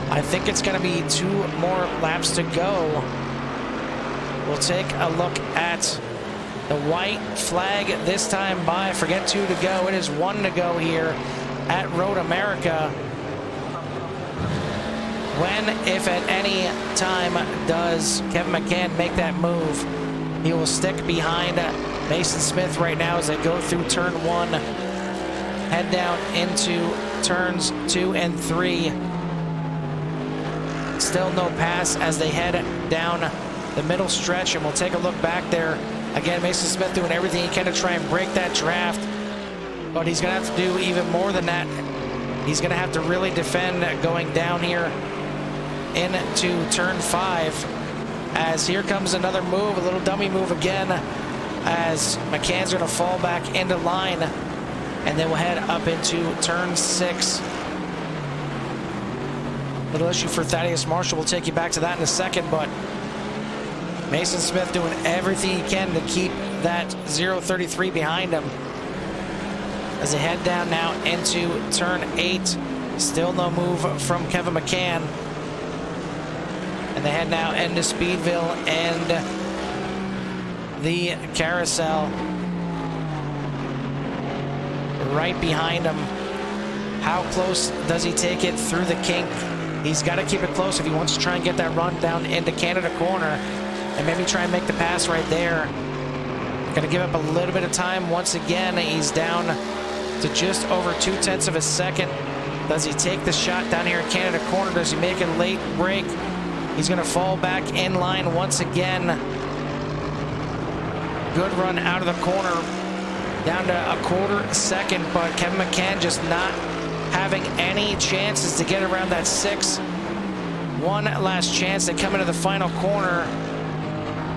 I think it's going to be 2 more laps to go. We'll take a look at the white flag this time by. Forget 2 to go. It is 1 to go here at Road America. When, if at any time, does Kevin McCann make that move? He will stick behind Mason Smith right now as they go through turn 1, head down into turns 2 and 3. Still no pass as they head down the middle stretch, and we'll take a look back there. Again, Mason Smith doing everything he can to try and break that draft, but he's going to have to do even more than that. He's going to have to really defend going down here into turn 5, as here comes another move, a little dummy move again, as McCann's going to fall back into line, and then we'll head up into turn 6. Little issue for Thaddeus Marshall. We'll take you back to that in a second, but Mason Smith doing everything he can to keep that 033 behind him as they head down now into turn 8. Still no move from Kevin McCann. And they head now into Speedville and the carousel right behind him. How close does he take it through the kink? He's got to keep it close if he wants to try and get that run down into Canada corner and maybe try and make the pass right there. Going to give up a little bit of time once again. He's down to just over 0.2 of a second. Does he take the shot down here in Canada corner? Does he make a late break? He's going to fall back in line once again. Good run out of the corner, down to a quarter second, but Kevin McCann just not having any chances to get around that 6. One last chance. They come into the final corner.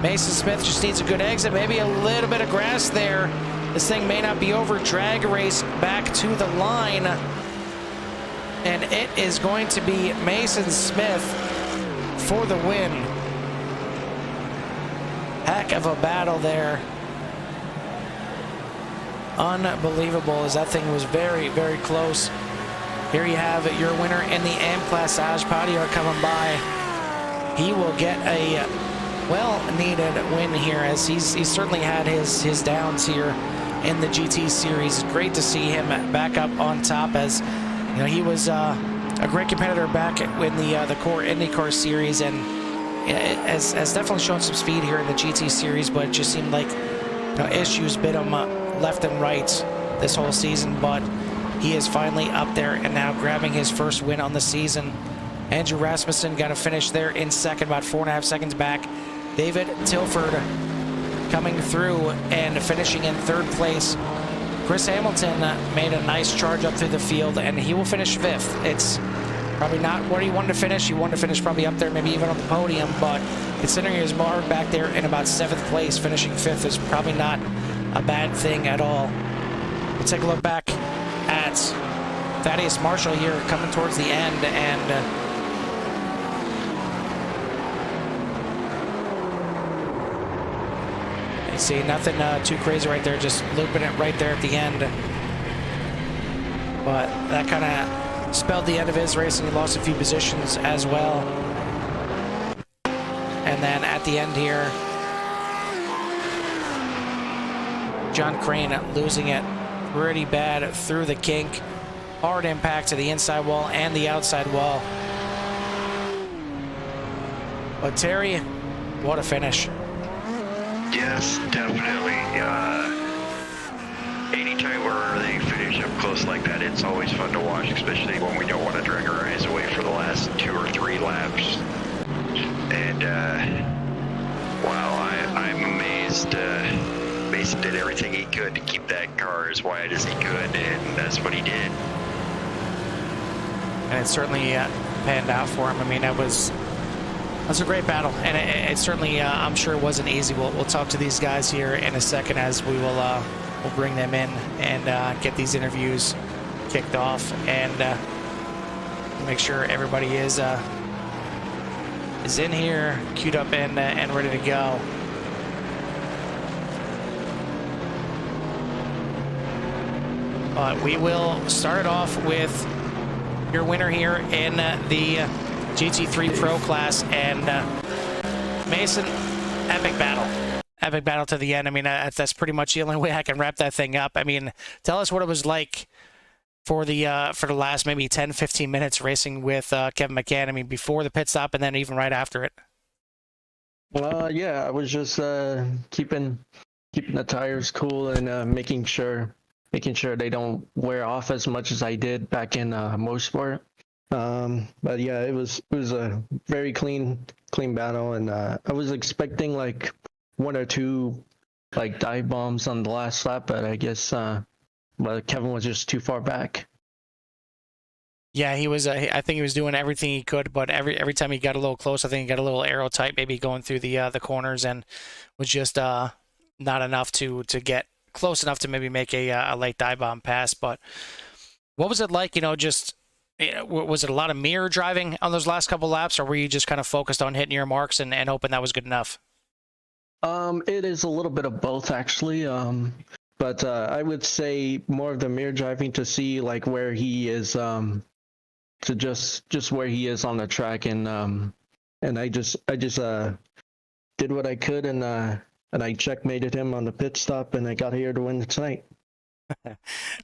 Mason Smith just needs a good exit, maybe a little bit of grass there. This thing may not be over. Drag race back to the line, and it is going to be Mason Smith for the win. Heck of a battle there. Unbelievable, as that thing was very, very close. Here you have your winner in the AM class, Aj Padiar, coming by. He will get a well-needed win here, as he's certainly had his downs here in the GT series. Great to see him back up on top, as you know, he was a great competitor back in the core IndyCar series, and has definitely shown some speed here in the GT series, but it just seemed like issues bit him left and right this whole season. But he is finally up there and now grabbing his first win on the season. Andrew Rasmussen got a finish there in second, about 4.5 seconds back. David Tilford coming through and finishing in third place. Chris Hamilton made a nice charge up through the field, and he will finish 5th. It's probably not where he wanted to finish. He wanted to finish probably up there, maybe even on the podium, but considering he was marred back there in about 7th place, finishing 5th is probably not a bad thing at all. We'll take a look back at Thaddeus Marshall here coming towards the end, and See, nothing too crazy right there, just looping it right there at the end. But that kind of spelled the end of his racing. He lost a few positions as well. And then at the end here, John Crane losing it pretty bad through the kink. Hard impact to the inside wall and the outside wall. But Terry, what a finish. Yes, definitely. Anytime where they finish up close like that, it's always fun to watch, especially when we don't want to drag our eyes away for the last 2 or 3 laps. And, wow, I'm amazed. Mason did everything he could to keep that car as wide as he could, and that's what he did. And it certainly panned out for him. I mean, that was a great battle, and it certainly, I'm sure, wasn't easy. We'll talk to these guys here in a second as we will we'll bring them in and get these interviews kicked off and make sure everybody is in here, queued up and ready to go. But we will start it off with your winner here in the GT3 Pro class, and Mason, epic battle. Epic battle to the end. I mean, that's pretty much the only way I can wrap that thing up. I mean, tell us what it was like for the last maybe 10, 15 minutes racing with Kevin McCann. I mean, before the pit stop and then even right after it. Yeah, I was just keeping the tires cool and making sure they don't wear off as much as I did back in Motorsport. But yeah, it was a very clean battle, and I was expecting like 1 or 2 like dive bombs on the last lap, but I guess but Kevin was just too far back. Yeah, he was. I think he was doing everything he could, but every time he got a little close, I think he got a little aero tight, maybe going through the corners, and was just not enough to get close enough to maybe make a late dive bomb pass. But what was it like? Just. Was it a lot of mirror driving on those last couple laps, or were you just kind of focused on hitting your marks and hoping that was good enough? It is a little bit of both, actually. But I would say more of the mirror driving to see like where he is, to just where he is on the track, and I just did what I could, and I checkmated him on the pit stop, and I got here to win tonight.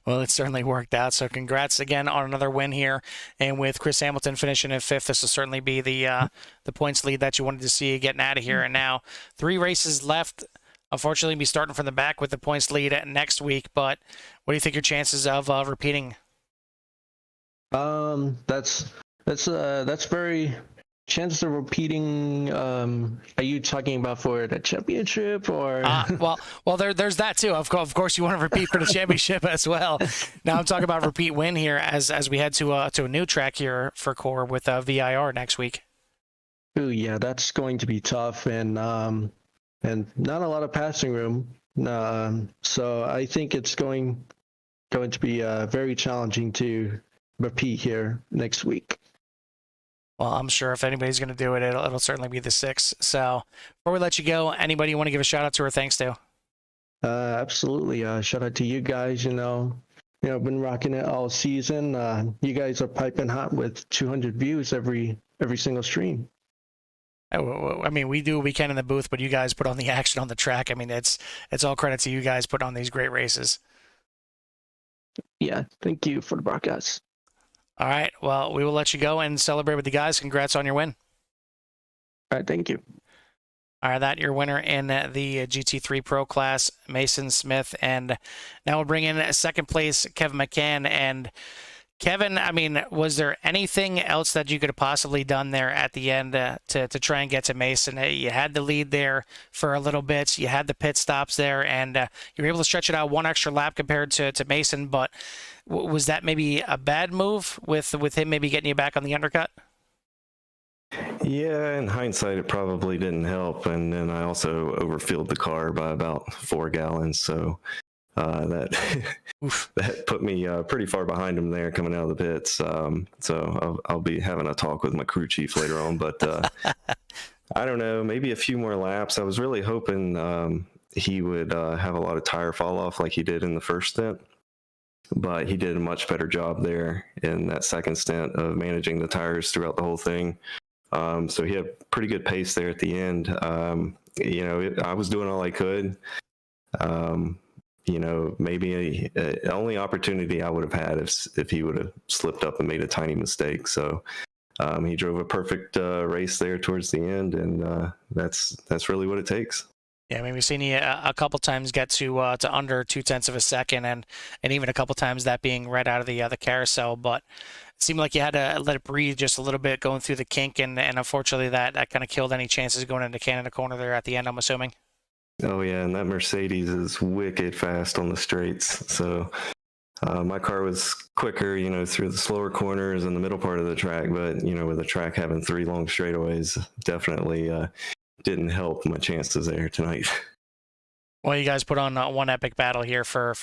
Well, it certainly worked out. So congrats again on another win here. And with Chris Hamilton finishing in 5th, this will certainly be the points lead that you wanted to see getting out of here. And now 3 races left. Unfortunately, be starting from the back with the points lead next week. But what do you think your chances of repeating? That's very. Chances of repeating, are you talking about for the championship, or? Well, there's that too. Of course, you want to repeat for the championship as well. Now I'm talking about repeat win here as we head to a new track here for Core with VIR next week. Oh yeah, that's going to be tough, and not a lot of passing room. So I think it's going to be very challenging to repeat here next week. Well, I'm sure if anybody's going to do it, it'll certainly be the 6. So before we let you go, anybody you want to give a shout out to or thanks to? Absolutely. Shout out to you guys. Been rocking it all season. You guys are piping hot with 200 views every single stream. I mean, we do what we can in the booth, but you guys put on the action on the track. I mean, it's all credit to you guys putting on these great races. Yeah, thank you for the broadcast. All right. Well, we will let you go and celebrate with the guys. Congrats on your win. All right. Thank you. All right. That your winner in the GT3 Pro class, Mason Smith. And now we'll bring in second place, Kevin McCann. And Kevin, I mean, was there anything else that you could have possibly done there at the end to try and get to Mason? You had the lead there for a little bit. You had the pit stops there, and you were able to stretch it out 1 extra lap compared to Mason. But was that maybe a bad move with him maybe getting you back on the undercut? Yeah, in hindsight, it probably didn't help. And then I also overfilled the car by about 4 gallons. So that put me pretty far behind him there coming out of the pits. So I'll be having a talk with my crew chief later on. But I don't know, maybe a few more laps. I was really hoping he would have a lot of tire fall off like he did in the first stint. But he did a much better job there in that second stint of managing the tires throughout the whole thing. So he had pretty good pace there at the end. I was doing all I could. Maybe the only opportunity I would have had if he would have slipped up and made a tiny mistake. So he drove a perfect race there towards the end, and that's really what it takes. Yeah, I mean, we've seen you a couple times get to under 0.2 of a second, and even a couple times that being right out of the carousel. But it seemed like you had to let it breathe just a little bit going through the kink, and unfortunately that kind of killed any chances going into Canada Corner there at the end, I'm assuming. Oh yeah, and that Mercedes is wicked fast on the straights. So my car was quicker, through the slower corners and the middle part of the track. But with the track having 3 long straightaways, definitely didn't help my chances there tonight. Well, you guys put on one epic battle here for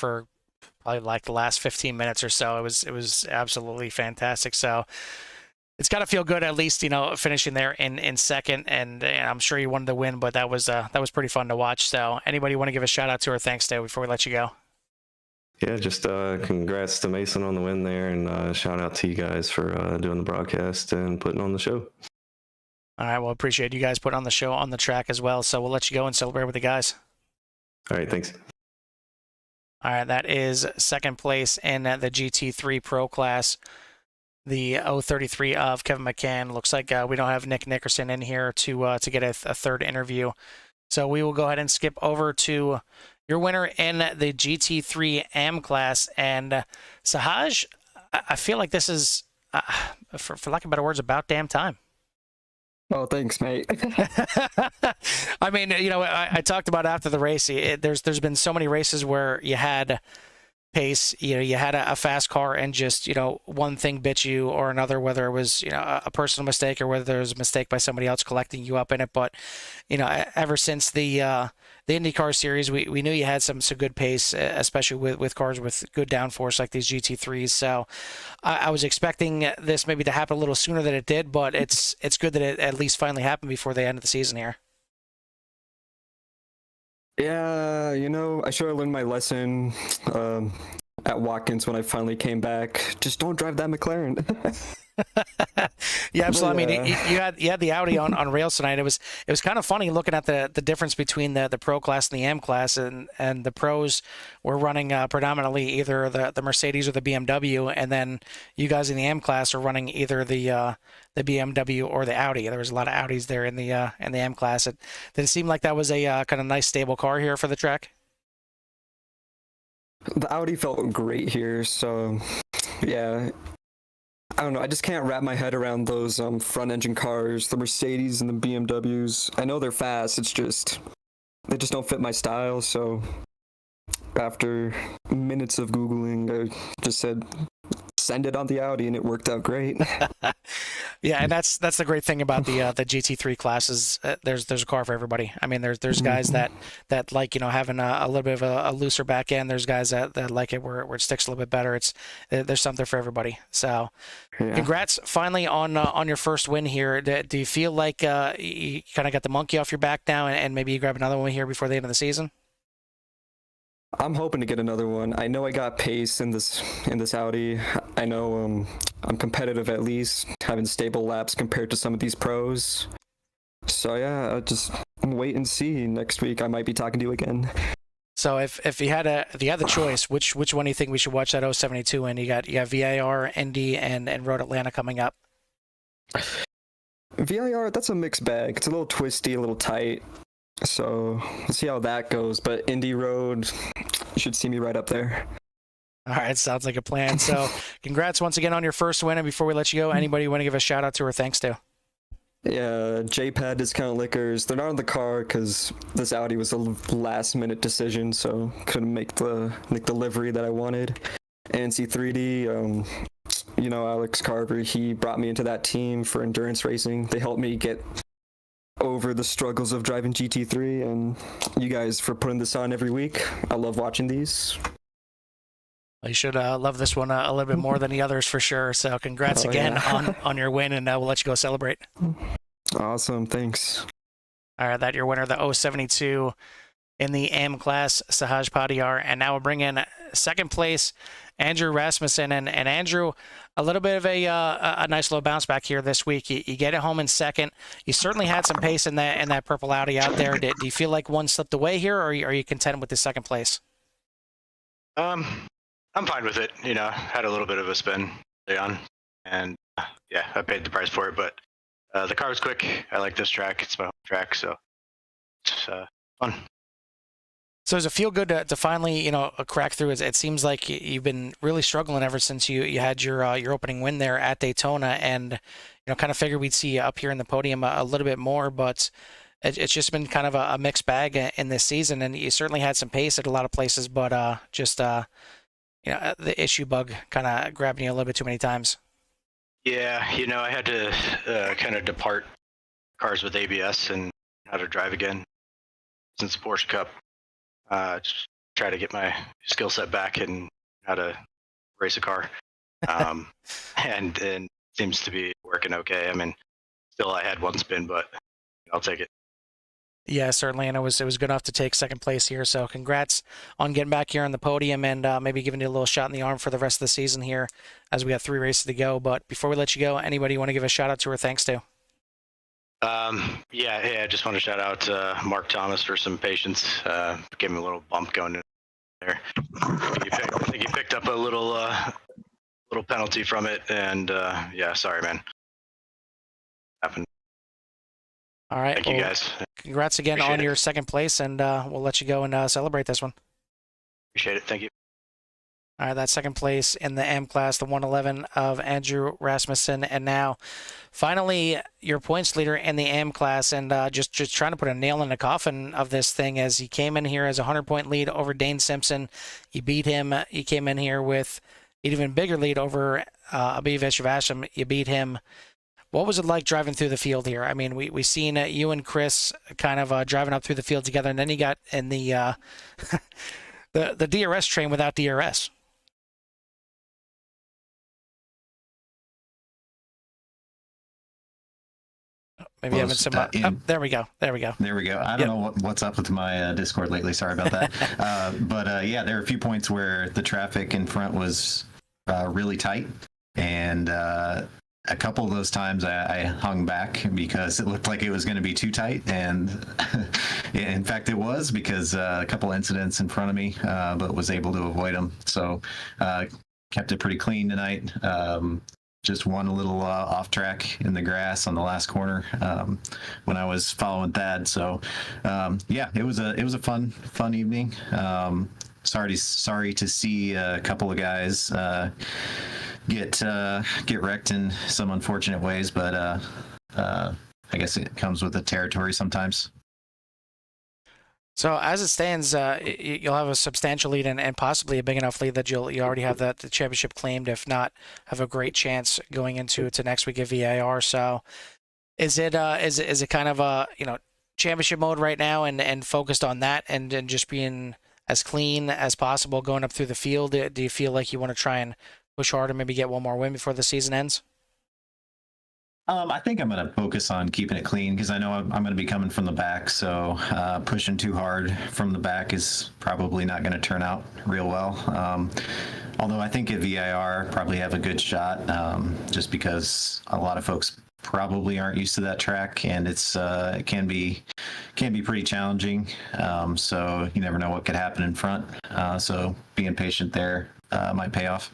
probably like the last 15 minutes or so. It was absolutely fantastic. So it's got to feel good, at least, finishing there in second. And I'm sure you wanted to win, but that was pretty fun to watch. So anybody want to give a shout out to or thanks to before we let you go? Yeah, just congrats to Mason on the win there, and shout out to you guys for doing the broadcast and putting on the show. All right, well, appreciate you guys putting on the show on the track as well. So we'll let you go and celebrate with the guys. All right, thanks. All right, that is second place in the GT3 Pro class, the 033 of Kevin McCann. Looks like we don't have Nick Nickerson in here to get a third interview. So we will go ahead and skip over to your winner in the GT3 AM class. And Sahaj, I feel like this is, for lack of better words, about damn time. Oh, thanks, mate. I mean, I talked about after the race, there's been so many races where you had pace, you had a fast car and just, one thing bit you or another, whether it was, a personal mistake or whether there was a mistake by somebody else collecting you up in it. But, ever since the IndyCar series, we knew you had some good pace, especially with cars with good downforce like these GT3s. So I was expecting this maybe to happen a little sooner than it did, but it's good that it at least finally happened before the end of the season here. Yeah, I should have learned my lesson at Watkins when I finally came back. Just don't drive that McLaren. Yeah, absolutely. I mean, you had the Audi on rails tonight. It was kind of funny looking at the difference between the Pro class and the AM class, and the pros were running predominantly either the Mercedes or the BMW, and then you guys in the AM class are running either the BMW or the Audi. There was a lot of Audis there in the AM class. Did it seem like that was a kind of nice stable car here for the track? The Audi felt great here, so yeah. I don't know. I just can't wrap my head around those front engine cars, the Mercedes and the BMWs. I know they're fast. It's just they just don't fit my style. So after minutes of Googling, I just said send it on the Audi, and it worked out great. Yeah, and that's the great thing about the GT3 classes. There's a car for everybody. I mean, there's guys that like having a little bit of a looser back end. There's guys that like it where it sticks a little bit better. There's something for everybody. So, yeah. Congrats finally on your first win here. Do you feel like you kind of got the monkey off your back now, and maybe you grab another one here before the end of the season? I'm hoping to get another one. I know I got pace in this Audi. I know I'm competitive, at least having stable laps compared to some of these pros. So yeah, I'll just wait and see. Next week I might be talking to you again. So if you had the choice, which one do you think we should watch that 072 in? You got VIR, Indy, and Road Atlanta coming up. VIR, that's a mixed bag. It's a little twisty, a little tight. So let's see how that goes. But Indy Road, you should see me right up there. All right, sounds like a plan. So congrats once again on your first win. And before we let you go, anybody you want to give a shout out to or thanks to? Yeah, JPad Discount Liquors. They're not in the car because this Audi was a last minute decision, so couldn't make the livery that I wanted. NC3D, Alex Carver, he brought me into that team for endurance racing. They helped me get over the struggles of driving GT3, and you guys for putting this on every week. I love watching these. Well, you should love this one a little bit more than the others for sure. So congrats again on your win, and we'll let you go celebrate. Awesome, thanks. All right, that your winner, the 072 in the AM class, Sahaj Padiyar. And now we'll bring in second place, Andrew Rasmussen. And Andrew, a little bit of a nice little bounce back here this week. You get it home in second. You certainly had some pace in that purple Audi out there. Do you feel like one slipped away here, or are you content with the second place? I'm fine with it. You know, had a little bit of a spin early on, and yeah, I paid the price for it. But the car was quick. I like this track. It's my home track, so it's fun. So does it feel good to finally, crack through? It seems like you've been really struggling ever since you had your opening win there at Daytona, and kind of figured we'd see you up here in the podium a little bit more, but it's just been kind of a mixed bag in this season, and you certainly had some pace at a lot of places, but the issue bug kind of grabbing you a little bit too many times. Yeah, I had to kind of depart cars with ABS and how to drive again since the Porsche Cup. Just try to get my skill set back and how to race a car. And seems to be working okay. I mean, still I had one spin, but I'll take it. Yeah, certainly, and it was good enough to take second place here. So congrats on getting back here on the podium and maybe giving you a little shot in the arm for the rest of the season here, as we got 3 races to go. But before we let you go, anybody you want to give a shout out to or thanks to? Yeah, I just want to shout out Mark Thomas for some patience. Gave him a little bump going in there. I think he picked up a little penalty from it, and yeah, sorry, man. Happened. All right. Thank you, guys. Congrats again on your second place, and we'll let you go and celebrate this one. Appreciate it. Thank you. All right, that second place in the M class, the 111 of Andrew Rasmussen, and now finally your points leader in the AM class, and just trying to put a nail in the coffin of this thing as he came in here as a 100-point lead over Dane Simpson. You beat him. You came in here with an even bigger lead over Abiy Vishwasham. You beat him. What was it like driving through the field here? I mean, we seen you and Chris kind of driving up through the field together, and then you got in the the DRS train without DRS. Maybe having some. There we go. There we go. There we go. I don't know what's up with my Discord lately. Sorry about that. But yeah, there are a few points where the traffic in front was really tight, and a couple of those times I hung back because it looked like it was going to be too tight, and in fact it was, because a couple incidents in front of me, but was able to avoid them. So kept it pretty clean tonight. Just one a little off track in the grass on the last corner when I was following Thad. So yeah, it was a fun evening. Sorry to see a couple of guys get wrecked in some unfortunate ways, but I guess it comes with the territory sometimes. So as it stands, you'll have a substantial lead and possibly a big enough lead that you already have the championship claimed, if not have a great chance going into next week at VIR. So is it kind of a championship mode right now and focused on that and just being as clean as possible going up through the field? Do you feel like you want to try and push hard and maybe get one more win before the season ends? I think I'm going to focus on keeping it clean because I know I'm going to be coming from the back, so pushing too hard from the back is probably not going to turn out real well. Although I think at VIR probably have a good shot, just because a lot of folks probably aren't used to that track, and it can be pretty challenging. So you never know what could happen in front. So being patient there might pay off.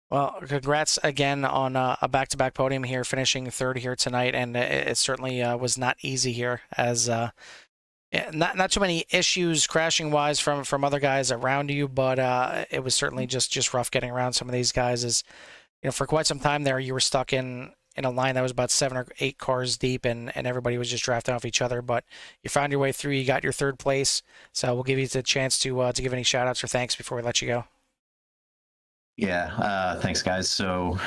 Well, congrats again on a back-to-back podium here, finishing third here tonight, and it certainly was not easy here, as not too many issues crashing-wise from other guys around you, but it was certainly just rough getting around some of these guys. As for quite some time there, you were stuck in a line that was about 7 or 8 cars deep, and everybody was just drafting off each other. But you found your way through. You got your third place, so we'll give you the chance to give any shout-outs or thanks before we let you go. Yeah, thanks guys. So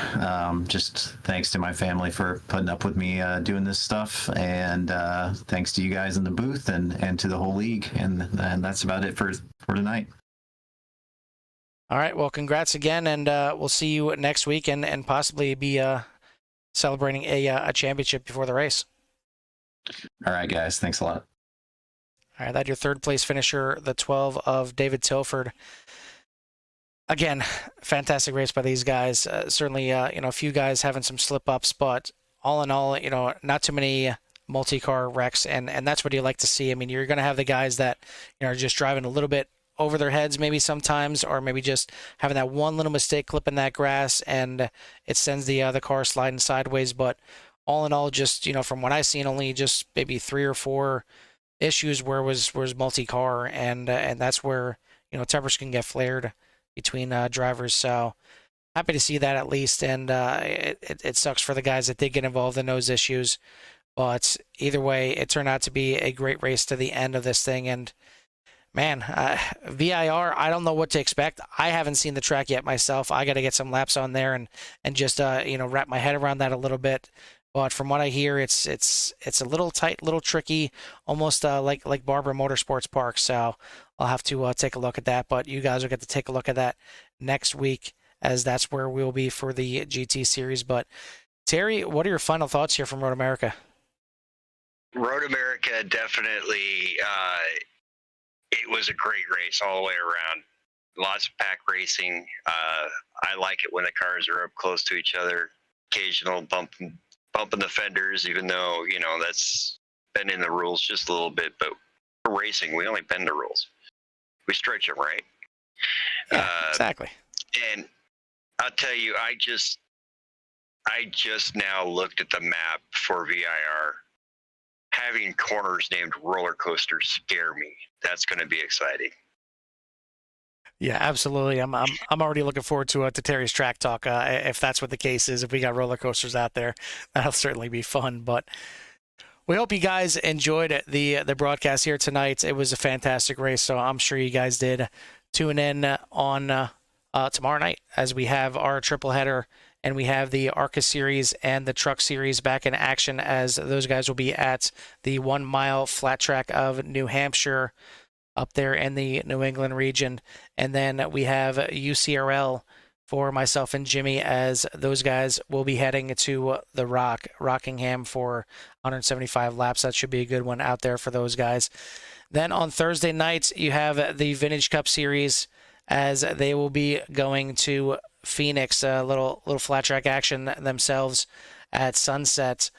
just thanks to my family for putting up with me doing this stuff, and thanks to you guys in the booth and to the whole league, and that's about it for tonight. All right, well, congrats again, and we'll see you next week and possibly be celebrating a championship before the race. All right, guys, thanks a lot. All right, that your third place finisher, the 12 of David Tilford. Again, fantastic race by these guys. Certainly, a few guys having some slip-ups, but all in all, not too many multi-car wrecks, and that's what you like to see. I mean, you're going to have the guys that are just driving a little bit over their heads maybe sometimes, or maybe just having that one little mistake clipping that grass, and it sends the other car sliding sideways. But all in all, just from what I've seen, only just maybe 3 or 4 issues where was multi-car, and that's where tempers can get flared between drivers. So happy to see that at least, and it sucks for the guys that did get involved in those issues. But either way, it turned out to be a great race to the end of this thing. And man, VIR, I don't know what to expect. I haven't seen the track yet myself. I got to get some laps on there and just wrap my head around that a little bit. But from what I hear, it's a little tight, little tricky, almost like Barber Motorsports Park. So I'll have to take a look at that. But you guys will get to take a look at that next week, as that's where we'll be for the GT series. But Terry, what are your final thoughts here from Road America? Road America, definitely, it was a great race all the way around. Lots of pack racing. I like it when the cars are up close to each other. Occasional bumping the fenders, even though, that's been in the rules just a little bit. But for racing, we only bend the rules. We stretch them, right? Yeah, exactly. And I'll tell you, I just now looked at the map for VIR. Having corners named roller coasters scare me. That's going to be exciting. Yeah, absolutely. I'm already looking forward to Terry's track talk. If that's what the case is, if we got roller coasters out there, that'll certainly be fun. But we hope you guys enjoyed the broadcast here tonight. It was a fantastic race, so I'm sure you guys did. Tune in on tomorrow night as we have our triple header. And we have the ARCA series and the truck series back in action, as those guys will be at the 1 mile flat track of New Hampshire up there in the New England region. And then we have UCRL for myself and Jimmy, as those guys will be heading to the Rockingham for 175 laps. That should be a good one out there for those guys. Then on Thursday nights, you have the Vintage Cup series, as they will be going to Phoenix, a little flat track action themselves at sunset,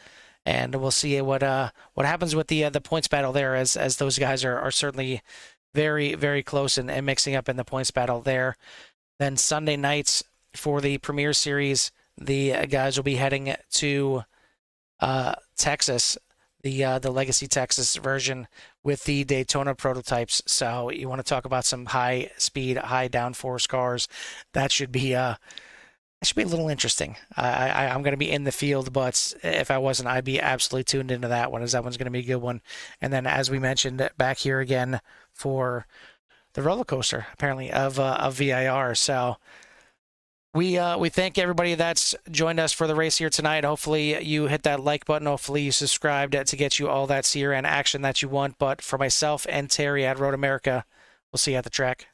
and we'll see what happens with the points battle there, as those guys are certainly very, very close and mixing up in the points battle there. Then Sunday nights for the Premier Series, the guys will be heading to Texas, the Legacy Texas version with the Daytona prototypes. So you want to talk about some high speed, high downforce cars. That should be a little interesting. I'm going to be in the field, but if I wasn't, I'd be absolutely tuned into that one, as that one's going to be a good one. And then, as we mentioned, back here again for the roller coaster, apparently, of VIR. So we thank everybody that's joined us for the race here tonight. Hopefully you hit that like button. Hopefully you subscribed to get you all that CRN action that you want. But for myself and Terry at Road America, we'll see you at the track.